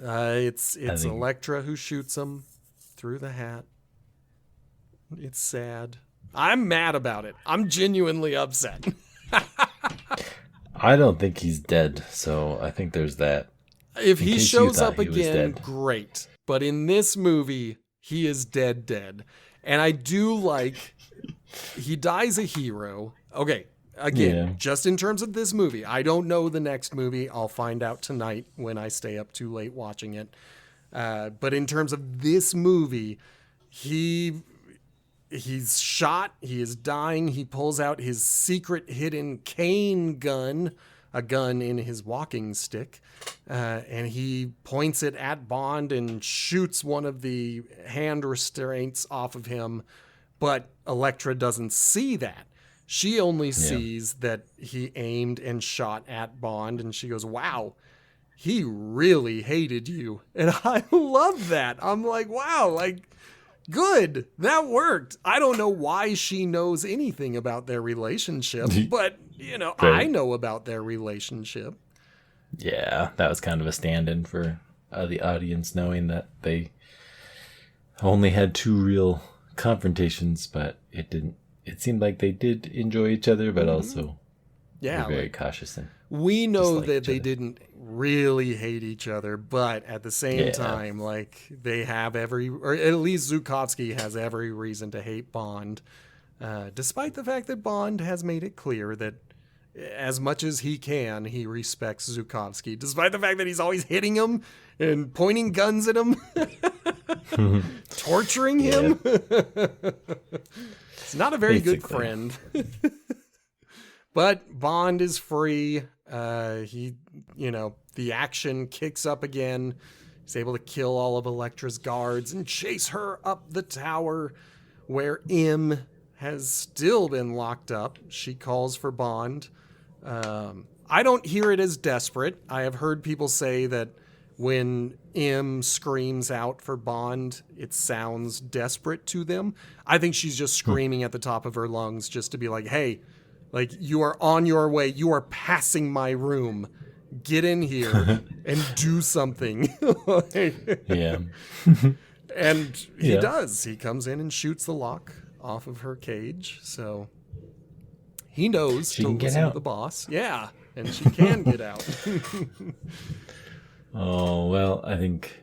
It's Elektra who shoots him through the hat. It's sad. I'm mad about it. I'm genuinely upset. I don't think he's dead, so I think there's that. If he shows up again, great. But in this movie, he is dead. And I do like, he dies a hero. Okay, again, just in terms of this movie. I don't know the next movie. I'll find out tonight when I stay up too late watching it. But in terms of this movie, he's shot. He is dying. He pulls out his secret hidden cane gun a gun in his walking stick, and he points it at Bond and shoots one of the hand restraints off of him. But Elektra doesn't see that. She only sees that he aimed and shot at Bond, and she goes, wow, he really hated you. And I love that. I'm like, wow, like, good. That worked. I don't know why she knows anything about their relationship, but, you know, Right. I know about their relationship. Yeah, that was kind of a stand-in for the audience, knowing that they only had 2 real confrontations, but it seemed like they did enjoy each other, but also Yeah, were very like, cautious. And we know dislike that each they other. didn't really hate each other, but at the same time, like, they have or at least Zukovsky has every reason to hate Bond, despite the fact that Bond has made it clear that as much as he can, he respects Zukovsky, despite the fact that he's always hitting him and pointing guns at him, torturing him. It's not a very good Basically. friend. But Bond is free. The action kicks up again. He's able to kill all of Elektra's guards and chase her up the tower where M has still been locked up. She calls for Bond. I don't hear it as desperate. I have heard people say that when M screams out for Bond, it sounds desperate to them. I think she's just screaming at the top of her lungs just to be like, hey, like, you are on your way. You are passing my room. Get in here and do something. Yeah. And he Yeah. does. He comes in and shoots the lock off of her cage. So he knows She to can get listen to out. the boss. Yeah, and she can get out. Oh, well, I think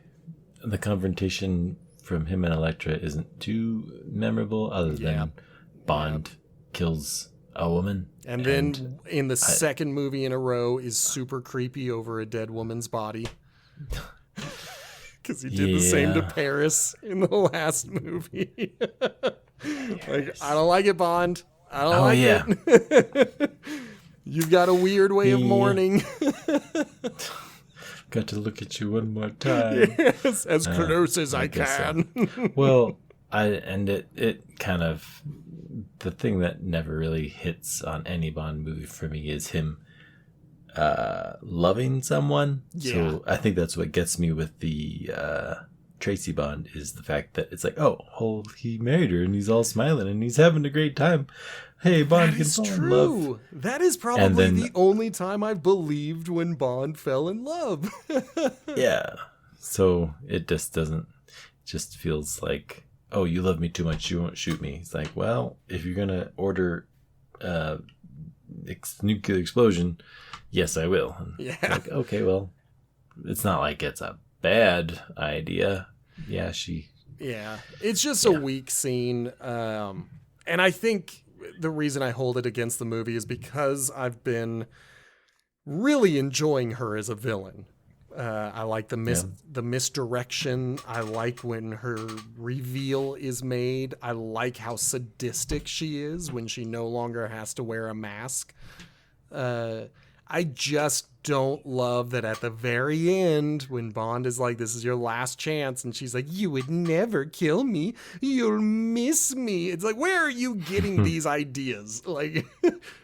the confrontation from him and Elektra isn't too memorable, other than Bond kills a woman. And then in the second movie in a row is super creepy over a dead woman's body. Because he did the same to Yeah. Paris in the last movie. Like, I don't like it, Bond. I don't like it. You've got a weird way of mourning. Got to look at you one more time. Yes, as close as I guess so. can. Well, it kind of, the thing that never really hits on any Bond movie for me is him loving someone. Yeah. So I think that's what gets me with the Tracy Bond, is the fact that it's like, oh, he married her and he's all smiling and he's having a great time. Hey, Bond That can is fall in love. true. That is probably And then- the only time I've believed when Bond fell in love. Yeah. So it just doesn't, just feels like, oh, you love me too much, you won't shoot me. It's like, well, if you're going to order nuclear explosion, yes, I will. And Yeah. it's like, okay, well, it's not like it's a bad idea. Yeah, Yeah, it's just a weak scene. And I think the reason I hold it against the movie is because I've been really enjoying her as a villain. I like the misdirection. I like when her reveal is made. I like how sadistic she is when she no longer has to wear a mask. I just don't love that at the very end when Bond is like, this is your last chance, and she's like, you would never kill me, you'll miss me. It's like, where are you getting these ideas? Like,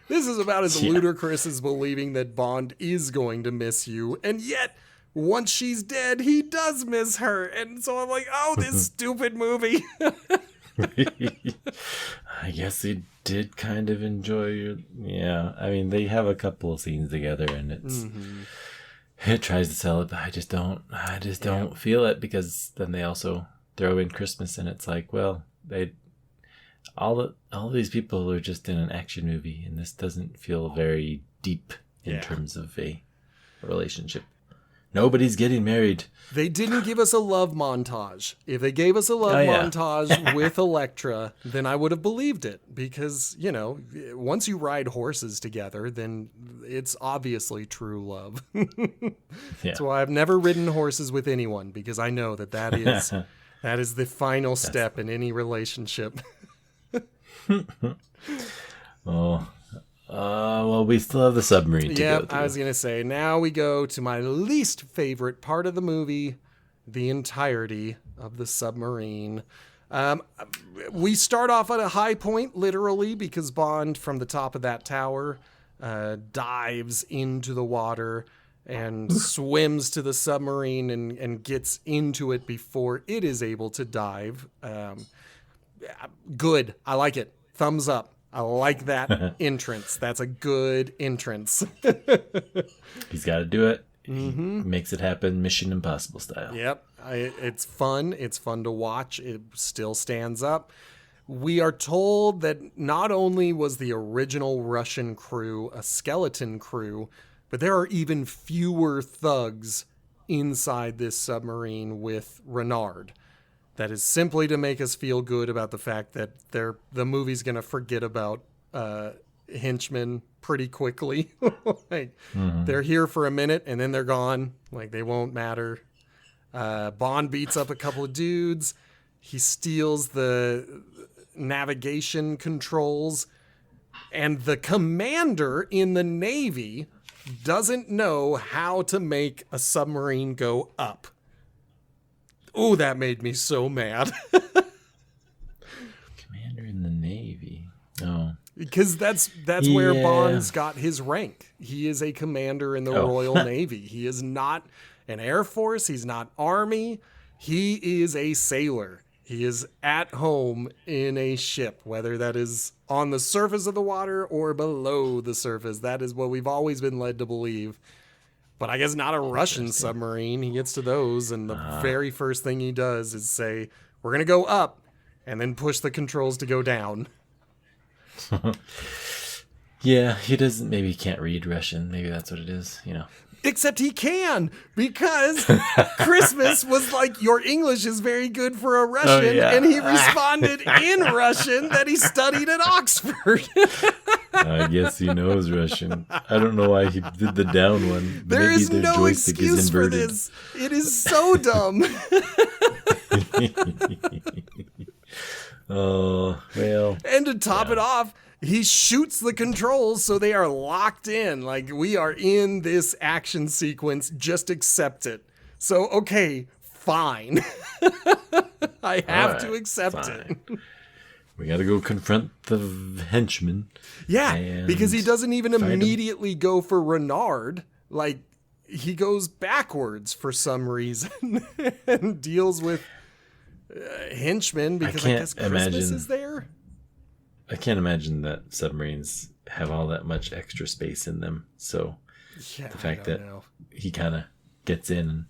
this is about as ludicrous as believing that Bond is going to miss you, and yet once she's dead, he does miss her. And so I'm like, oh, this stupid movie. I guess he did kind of enjoy your, I mean, they have a couple of scenes together and it tries to sell it, but I just don't feel it, because then they also throw in Christmas and it's like, well, all these people are just in an action movie, and this doesn't feel very deep in terms of a relationship. Nobody's getting married. They didn't give us a love montage. If they gave us a love montage with Elektra, then I would have believed it. Because, once you ride horses together, then it's obviously true love. That's why I've never ridden horses with anyone, because I know that is the final step in any relationship. Oh, Well, we still have the submarine to go Yep, through. I was going to say, now we go to my least favorite part of the movie, the entirety of the submarine. We start off at a high point, literally, because Bond, from the top of that tower, dives into the water and swims to the submarine and gets into it before it is able to dive. Good. I like it. Thumbs up. I like that entrance. That's a good entrance. He's got to do it. He makes it happen, Mission Impossible style. Yep. It's fun. It's fun to watch. It still stands up. We are told that not only was the original Russian crew a skeleton crew, but there are even fewer thugs inside this submarine with Renard. That is simply to make us feel good about the fact that the movie's going to forget about henchmen pretty quickly. Like, they're here for a minute and then they're gone. Like, they won't matter. Bond beats up a couple of dudes. He steals the navigation controls. And the commander in the Navy doesn't know how to make a submarine go up. Oh, that made me so mad. Commander in the Navy. Oh. Because that's where Bond's got his rank. He is a commander in the Royal Navy. He is not an Air Force. He's not Army. He is a sailor. He is at home in a ship, whether that is on the surface of the water or below the surface. That is what we've always been led to believe. But I guess not a Russian submarine. He gets to those, and the very first thing he does is say, we're going to go up, and then push the controls to go down. Yeah, maybe he can't read Russian. Maybe that's what it is, Except he can, because Christmas was like, your English is very good for a Russian, and he responded in Russian that he studied at Oxford. I guess he knows Russian. I don't know why he did the down one. There Maybe is the no joystick excuse is for inverted. this. It is so dumb. Oh, well. And to top it off, he shoots the controls so they are locked in. Like, we are in this action sequence, just accept it. So, okay, fine. I have to accept it. We got to go confront the henchman. Yeah, because he doesn't even immediately go for Renard. Like, he goes backwards for some reason and deals with henchmen because I guess Christmas is there. I can't imagine that submarines have all that much extra space in them. So the fact that he kind of gets in and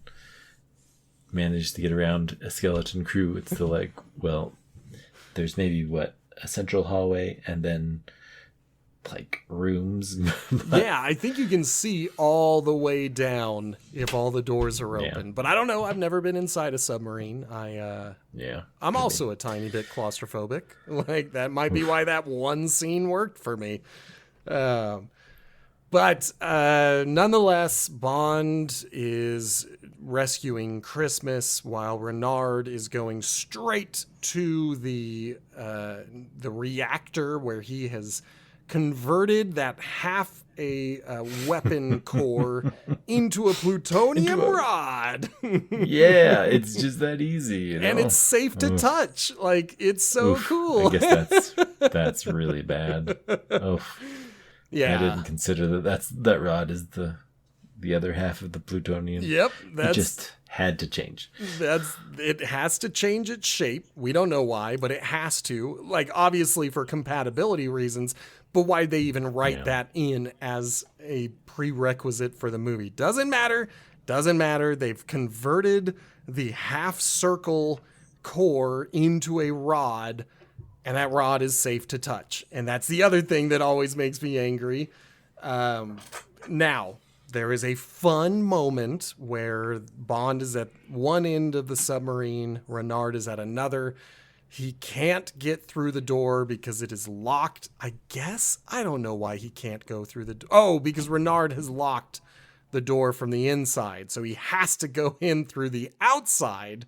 manages to get around a skeleton crew, it's still like, well, there's maybe a central hallway and then like rooms. Yeah, I think you can see all the way down if all the doors are open. But I don't know. I've never been inside a submarine. I'm also a tiny bit claustrophobic. Like, that might be why that one scene worked for me. But nonetheless, Bond is rescuing Christmas while Renard is going straight to the reactor where he has converted that half a weapon core into a plutonium rod. Yeah, it's just that easy. And it's safe to touch. Like, it's so cool. I guess that's really bad. Oh, yeah. I didn't consider that rod is the other half of the plutonium. Yep, it just had to change. It has to change its shape. We don't know why, but it has to. Like, obviously for compatibility reasons. But why they even write that in as a prerequisite for the movie doesn't matter. Doesn't matter. They've converted the half circle core into a rod, and that rod is safe to touch. And that's the other thing that always makes me angry. Now, there is a fun moment where Bond is at one end of the submarine, Renard is at another. He can't get through the door because it is locked. I guess. I don't know why he can't go through the door. Oh, because Renard has locked the door from the inside. So he has to go in through the outside.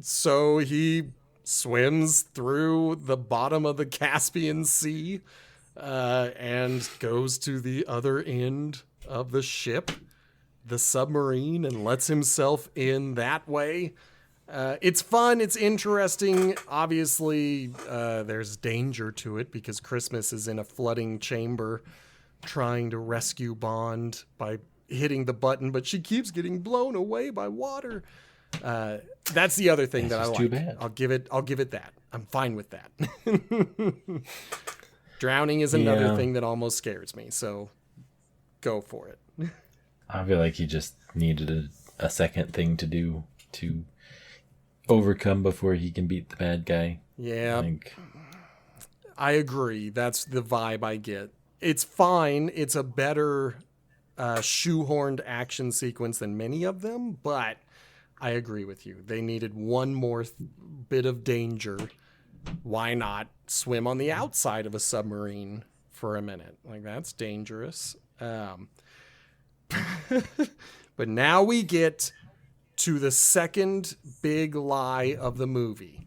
So he swims through the bottom of the Caspian Sea and goes to the other end of the ship, the submarine, and lets himself in that way. It's fun. It's interesting. Obviously, there's danger to it because Christmas is in a flooding chamber trying to rescue Bond by hitting the button, but she keeps getting blown away by water. That's the other thing that I like. Too bad. I'll give it that. I'm fine with that. Drowning is another thing that almost scares me, so go for it. I feel like he just needed a second thing to do to overcome before he can beat the bad guy. Yeah, I agree. That's the vibe I get. It's fine. It's a better shoehorned action sequence than many of them, but I agree with you. They needed one more bit of danger. Why not swim on the outside of a submarine for a minute? Like, that's dangerous. But now we get to the second big lie of the movie.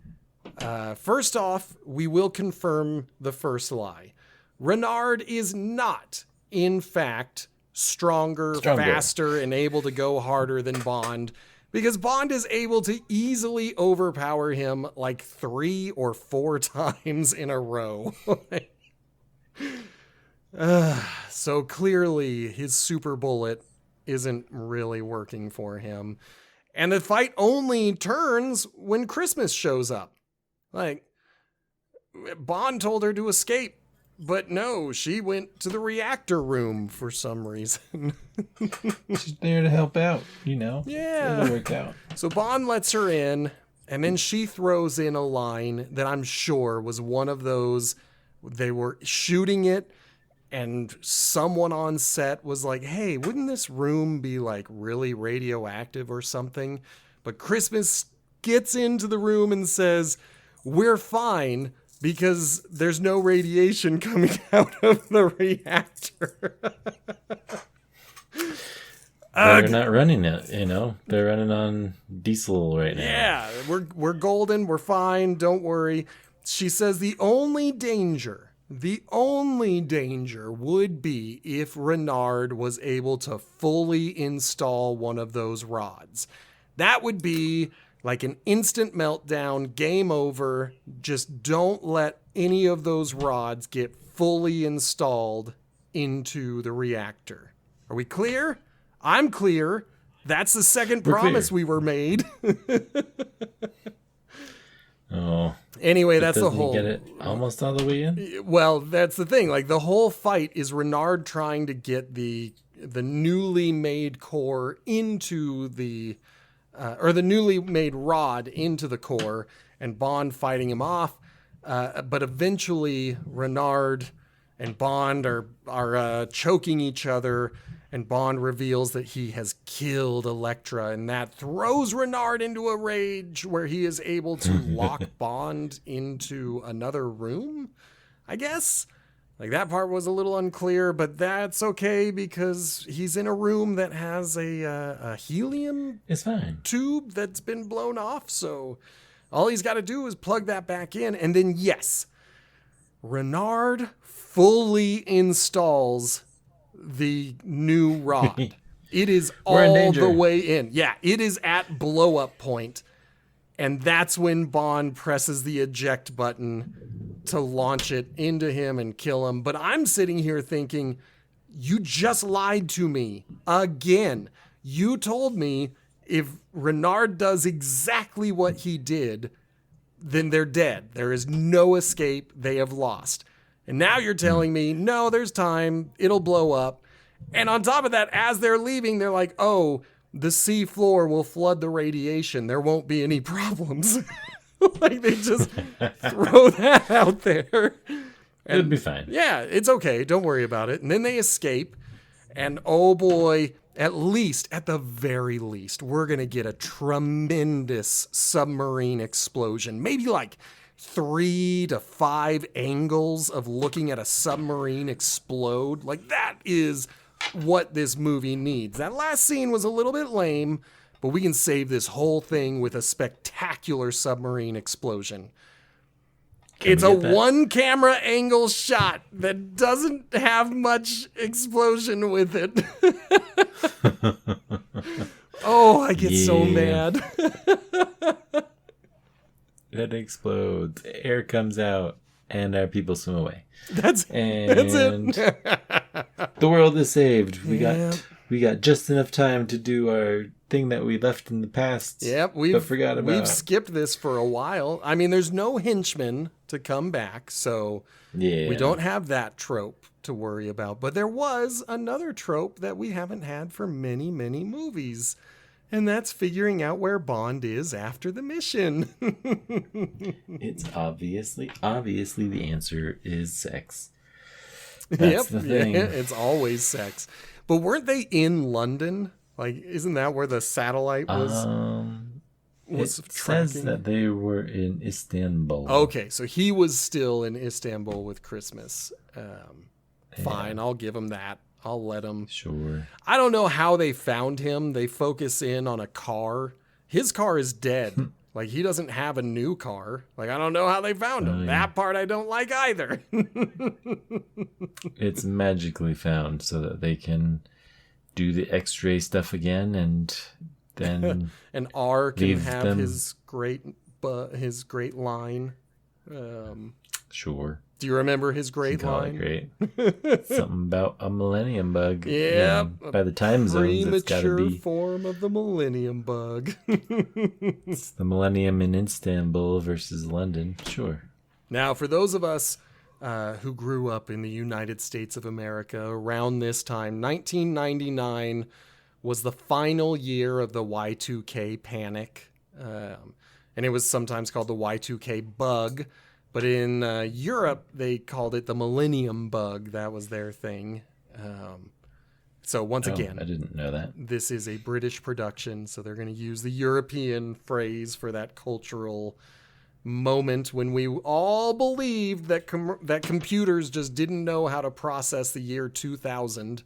First off, we will confirm the first lie. Renard is not, in fact, stronger, faster, and able to go harder than Bond, because Bond is able to easily overpower him like 3 or 4 times in a row. So clearly his super bullet isn't really working for him. And the fight only turns when Christmas shows up. Like, Bond told her to escape, but no, she went to the reactor room for some reason. She's there to help out, you know. Yeah. It'll work out. So Bond lets her in, and then she throws in a line that I'm sure was one of those, they were shooting it, and someone on set was like, hey, wouldn't this room be like really radioactive or something? But Christmas gets into the room and says, we're fine because there's no radiation coming out of the reactor. They're not running it, you know. They're running on diesel right now. Yeah, we're golden. We're fine. Don't worry. She says the only danger would be if Renard was able to fully install one of those rods. That would be like an instant meltdown, game over. Just don't let any of those rods get fully installed into the reactor. Are we clear? I'm clear. That's the second promise we were made. Oh. Anyway, that's the Doesn't whole. he get it almost all the way in? Well, that's the thing. Like, the whole fight is Renard trying to get the newly made core into the the newly made rod into the core, and Bond fighting him off. But eventually, Renard and Bond are choking each other, and Bond reveals that he has killed Elektra, and that throws Renard into a rage where he is able to lock Bond into another room, I guess. Like, that part was a little unclear, but that's okay because he's in a room that has a helium It's fine. tube that's been blown off, so all he's got to do is plug that back in, and then, yes, Renard fully installs the new rod. It is all the way in. Yeah, it is at blow up point. And that's when Bond presses the eject button to launch it into him and kill him. But I'm sitting here thinking, you just lied to me again. You told me if Renard does exactly what he did, then they're dead. There is no escape. They have lost. And now you're telling me, no, there's time. It'll blow up. And on top of that, as they're leaving, they're like, oh, the sea floor will flood the radiation. There won't be any problems. Like, they just throw that out there. It'll be fine. Yeah, it's okay. Don't worry about it. And then they escape. And oh boy, at the very least, we're going to get a tremendous submarine explosion. Maybe like 3 to 5 angles of looking at a submarine explode. Like, that is what this movie needs. That last scene was a little bit lame, but we can save this whole thing with a spectacular submarine explosion. It's a one camera angle shot that doesn't have much explosion with it. Oh, I get so mad. It explodes. Air comes out, and our people swim away. That's it. The world is saved. We got just enough time to do our thing that we left in the past. Yep, forgot about. We've skipped this for a while. I mean, there's no henchman to come back, so we don't have that trope to worry about. But there was another trope that we haven't had for many, many movies, and that's figuring out where Bond is after the mission. It's obviously the answer is sex. That's the thing. Yeah, it's always sex. But weren't they in London? Like, isn't that where the satellite was? It says that they were in Istanbul. Okay, so he was still in Istanbul with Christmas. Fine, I'll give him that. I'll let him. Sure. I don't know how they found him. They focus in on a car. His car is dead. Like, he doesn't have a new car. Like, I don't know how they found him. That part I don't like either. It's magically found so that they can do the X-ray stuff again, and then and R can have them. his great line. Sure. Do you remember his great line? Great. Something about a millennium bug. Yeah. By the time zones, it's got to premature be form of the millennium bug. It's the millennium in Istanbul versus London. Sure. Now, for those of us who grew up in the United States of America around this time, 1999 was the final year of the Y2K panic. And it was sometimes called the Y2K bug. But in Europe, they called it the millennium bug. That was their thing. So once again, I didn't know that. This is a British production, so they're going to use the European phrase for that cultural moment when we all believed that that computers just didn't know how to process the year 2000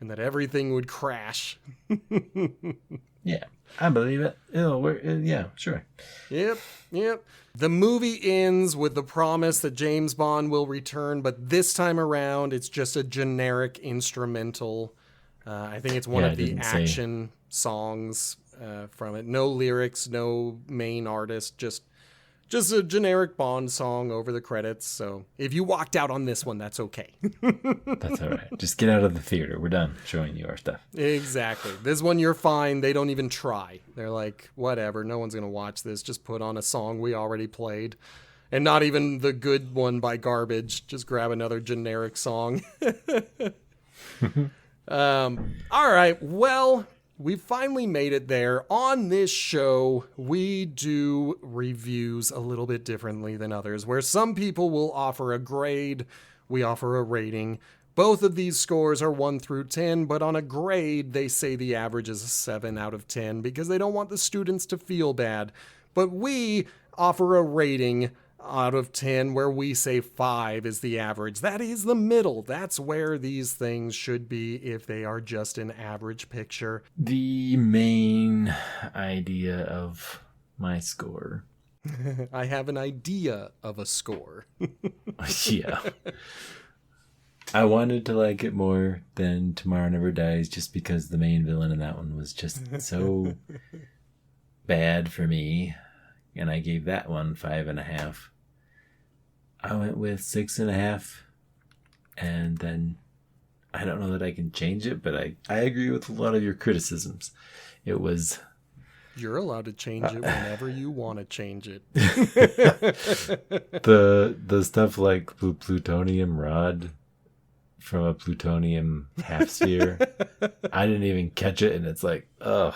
and that everything would crash. Yeah, I believe it. Yeah, sure. Yep. The movie ends with the promise that James Bond will return, but this time around, it's just a generic instrumental. I think it's one of the action songs from it. No lyrics, no main artist, just a generic Bond song over the credits. So if you walked out on this one, that's okay. That's all right. Just get out of the theater. We're done showing you our stuff. Exactly. This one, you're fine. They don't even try. They're like, whatever. No one's going to watch this. Just put on a song we already played. And not even the good one by Garbage. Just grab another generic song. All right. Well, we finally made it there. On this show, we do reviews a little bit differently than others, where some people will offer a grade, we offer a rating. Both of these scores are 1 through 10, but on a grade, they say the average is a 7 out of 10 because they don't want the students to feel bad. But we offer a rating out of 10 where we say 5 is the average. That is the middle. That's where these things should be if they are just an average picture. The main idea of my score. I have an idea of a score. Yeah. I wanted to like it more than Tomorrow Never Dies just because the main villain in that one was just so bad for me. And I gave that one 5.5. I went with 6.5. And then I don't know that I can change it, but I agree with a lot of your criticisms. It was... You're allowed to change it whenever you want to change it. The stuff like plutonium rod from a plutonium half sphere. I didn't even catch it, and it's like, ugh,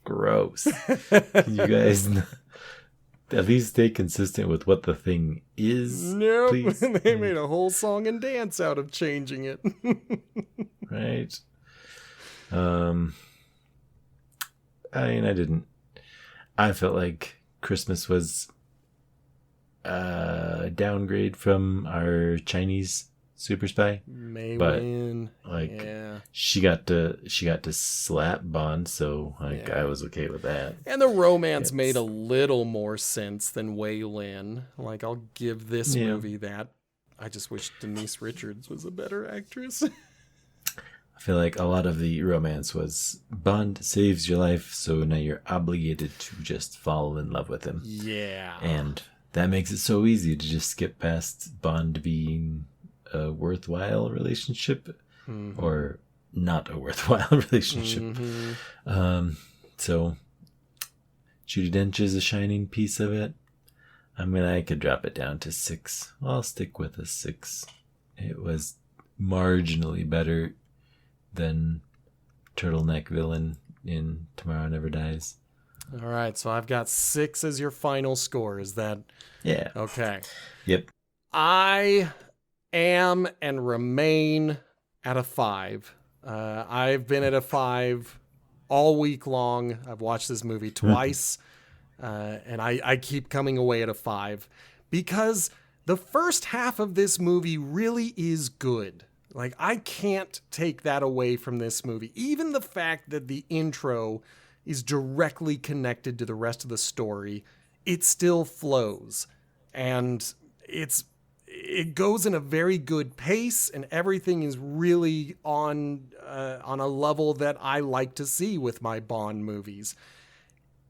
gross. Can you guys at least stay consistent with what the thing is? Nope. Please? They made a whole song and dance out of changing it. Right. I mean, I felt like Christmas was a downgrade from our Chinese super spy. May But, win. like, Yeah. she got to slap Bond, so like I was okay with that. And the romance made a little more sense than Wei Lin. Like, I'll give this movie that. I just wish Denise Richards was a better actress. I feel like a lot of the romance was Bond saves your life, so now you're obligated to just fall in love with him. Yeah. And that makes it so easy to just skip past Bond being a worthwhile relationship or not a worthwhile relationship. So Judi Dench is a shining piece of it. I mean, I could drop it down to 6. I'll stick with a 6. It was marginally better than Turtleneck Villain in Tomorrow Never Dies. All right, so I've got 6 as your final score. Is that... Yeah. Okay. Yep. I am and remain at a 5. I've been at a 5 all week long. I've watched this movie twice, and I keep coming away at a 5 because the first half of this movie really is good. Like, I can't take that away from this movie. Even the fact that the intro is directly connected to the rest of the story, it still flows. And it goes in a very good pace, and everything is really on a level that I like to see with my Bond movies.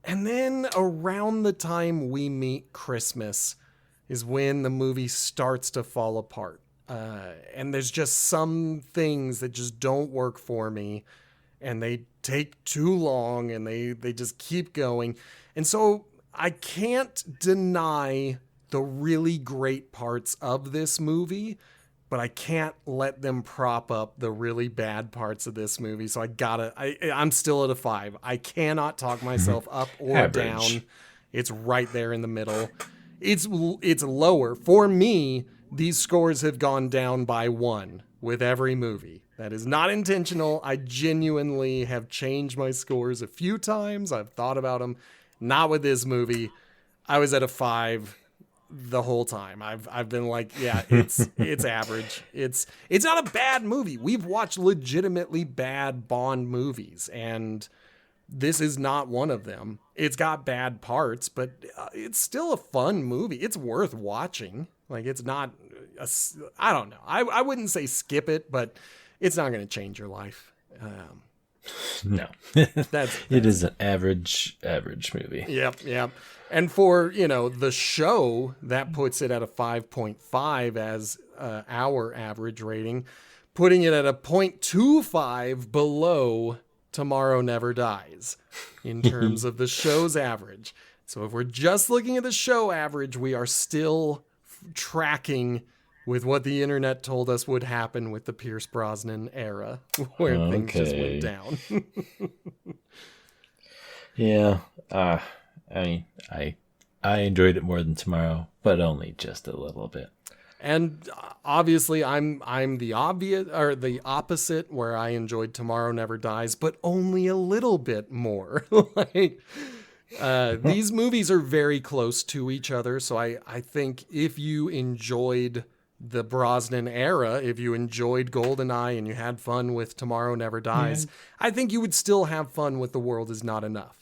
And then around the time we meet Christmas is when the movie starts to fall apart. And there's just some things that just don't work for me, and they take too long, and they just keep going. And so I can't deny the really great parts of this movie, but I can't let them prop up the really bad parts of this movie. So I'm still at a 5. I cannot talk myself up or down. It's right there in the middle. It's lower. For me, these scores have gone down by 1 with every movie. That is not intentional. I genuinely have changed my scores a few times. I've thought about them. Not with this movie. I was at a 5 the whole time. I've been like, yeah, it's average. It's not a bad movie. We've watched legitimately bad Bond movies, and this is not one of them. It's got bad parts, but it's still a fun movie. It's worth watching. Like, it's not, I don't know. I wouldn't say skip it, but it's not going to change your life. No. It is an average movie. Yep. And for, the show, that puts it at a 5.5 as our average rating, putting it at a 0.25 below Tomorrow Never Dies in terms of the show's average. So if we're just looking at the show average, we are still tracking with what the internet told us would happen with the Pierce Brosnan era, where things just went down. Yeah. I mean, I enjoyed it more than Tomorrow, but only just a little bit. And obviously, I'm the obvious or the opposite, where I enjoyed Tomorrow Never Dies, but only a little bit more. These movies are very close to each other, so I think if you enjoyed the Brosnan era, if you enjoyed GoldenEye and you had fun with Tomorrow Never Dies, I think you would still have fun with The World Is Not Enough.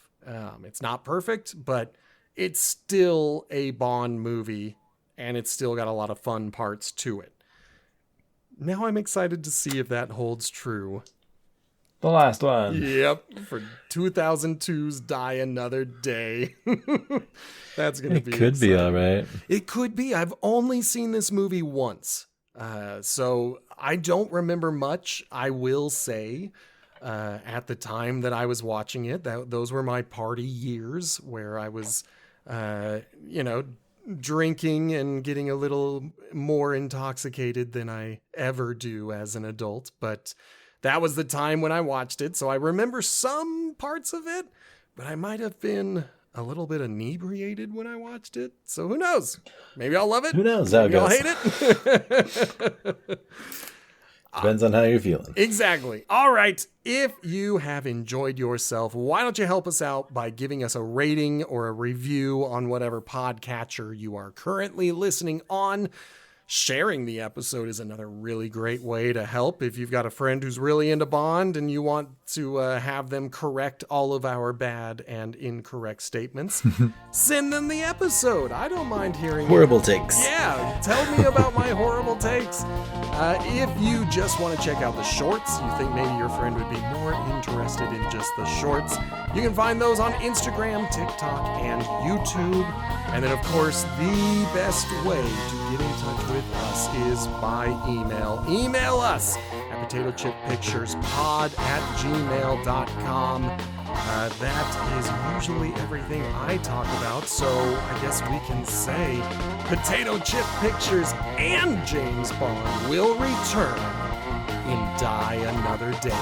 It's not perfect, but it's still a Bond movie, and it's still got a lot of fun parts to it. Now I'm excited to see if that holds true. The last one. Yep, for 2002's Die Another Day. That's going to be could exciting. be all right. It could be. I've only seen this movie once. So I don't remember much, I will say. At the time that I was watching it, those were my party years where I was, drinking and getting a little more intoxicated than I ever do as an adult. But that was the time when I watched it. So I remember some parts of it, but I might have been a little bit inebriated when I watched it. So who knows? Maybe I'll love it. Who knows how it goes? I'll hate it. Depends on how you're feeling. Exactly. All right. If you have enjoyed yourself, why don't you help us out by giving us a rating or a review on whatever podcatcher you are currently listening on? Sharing the episode is another really great way to help. If you've got a friend who's really into Bond and you want to have them correct all of our bad and incorrect statements, send them the episode. I don't mind hearing Horrible takes. Yeah, tell me about my horrible takes. If you just want to check out the shorts, you think maybe your friend would be more interested in just the shorts, you can find those on Instagram, TikTok, and YouTube. And then, of course, the best way to get in touch with us is by email. Email us at potatochippicturespod@gmail.com. That is usually everything I talk about, so I guess we can say Potato Chip Pictures and James Bond will return in Die Another Day.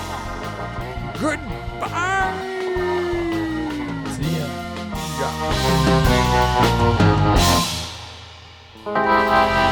Goodbye! See ya. Yeah.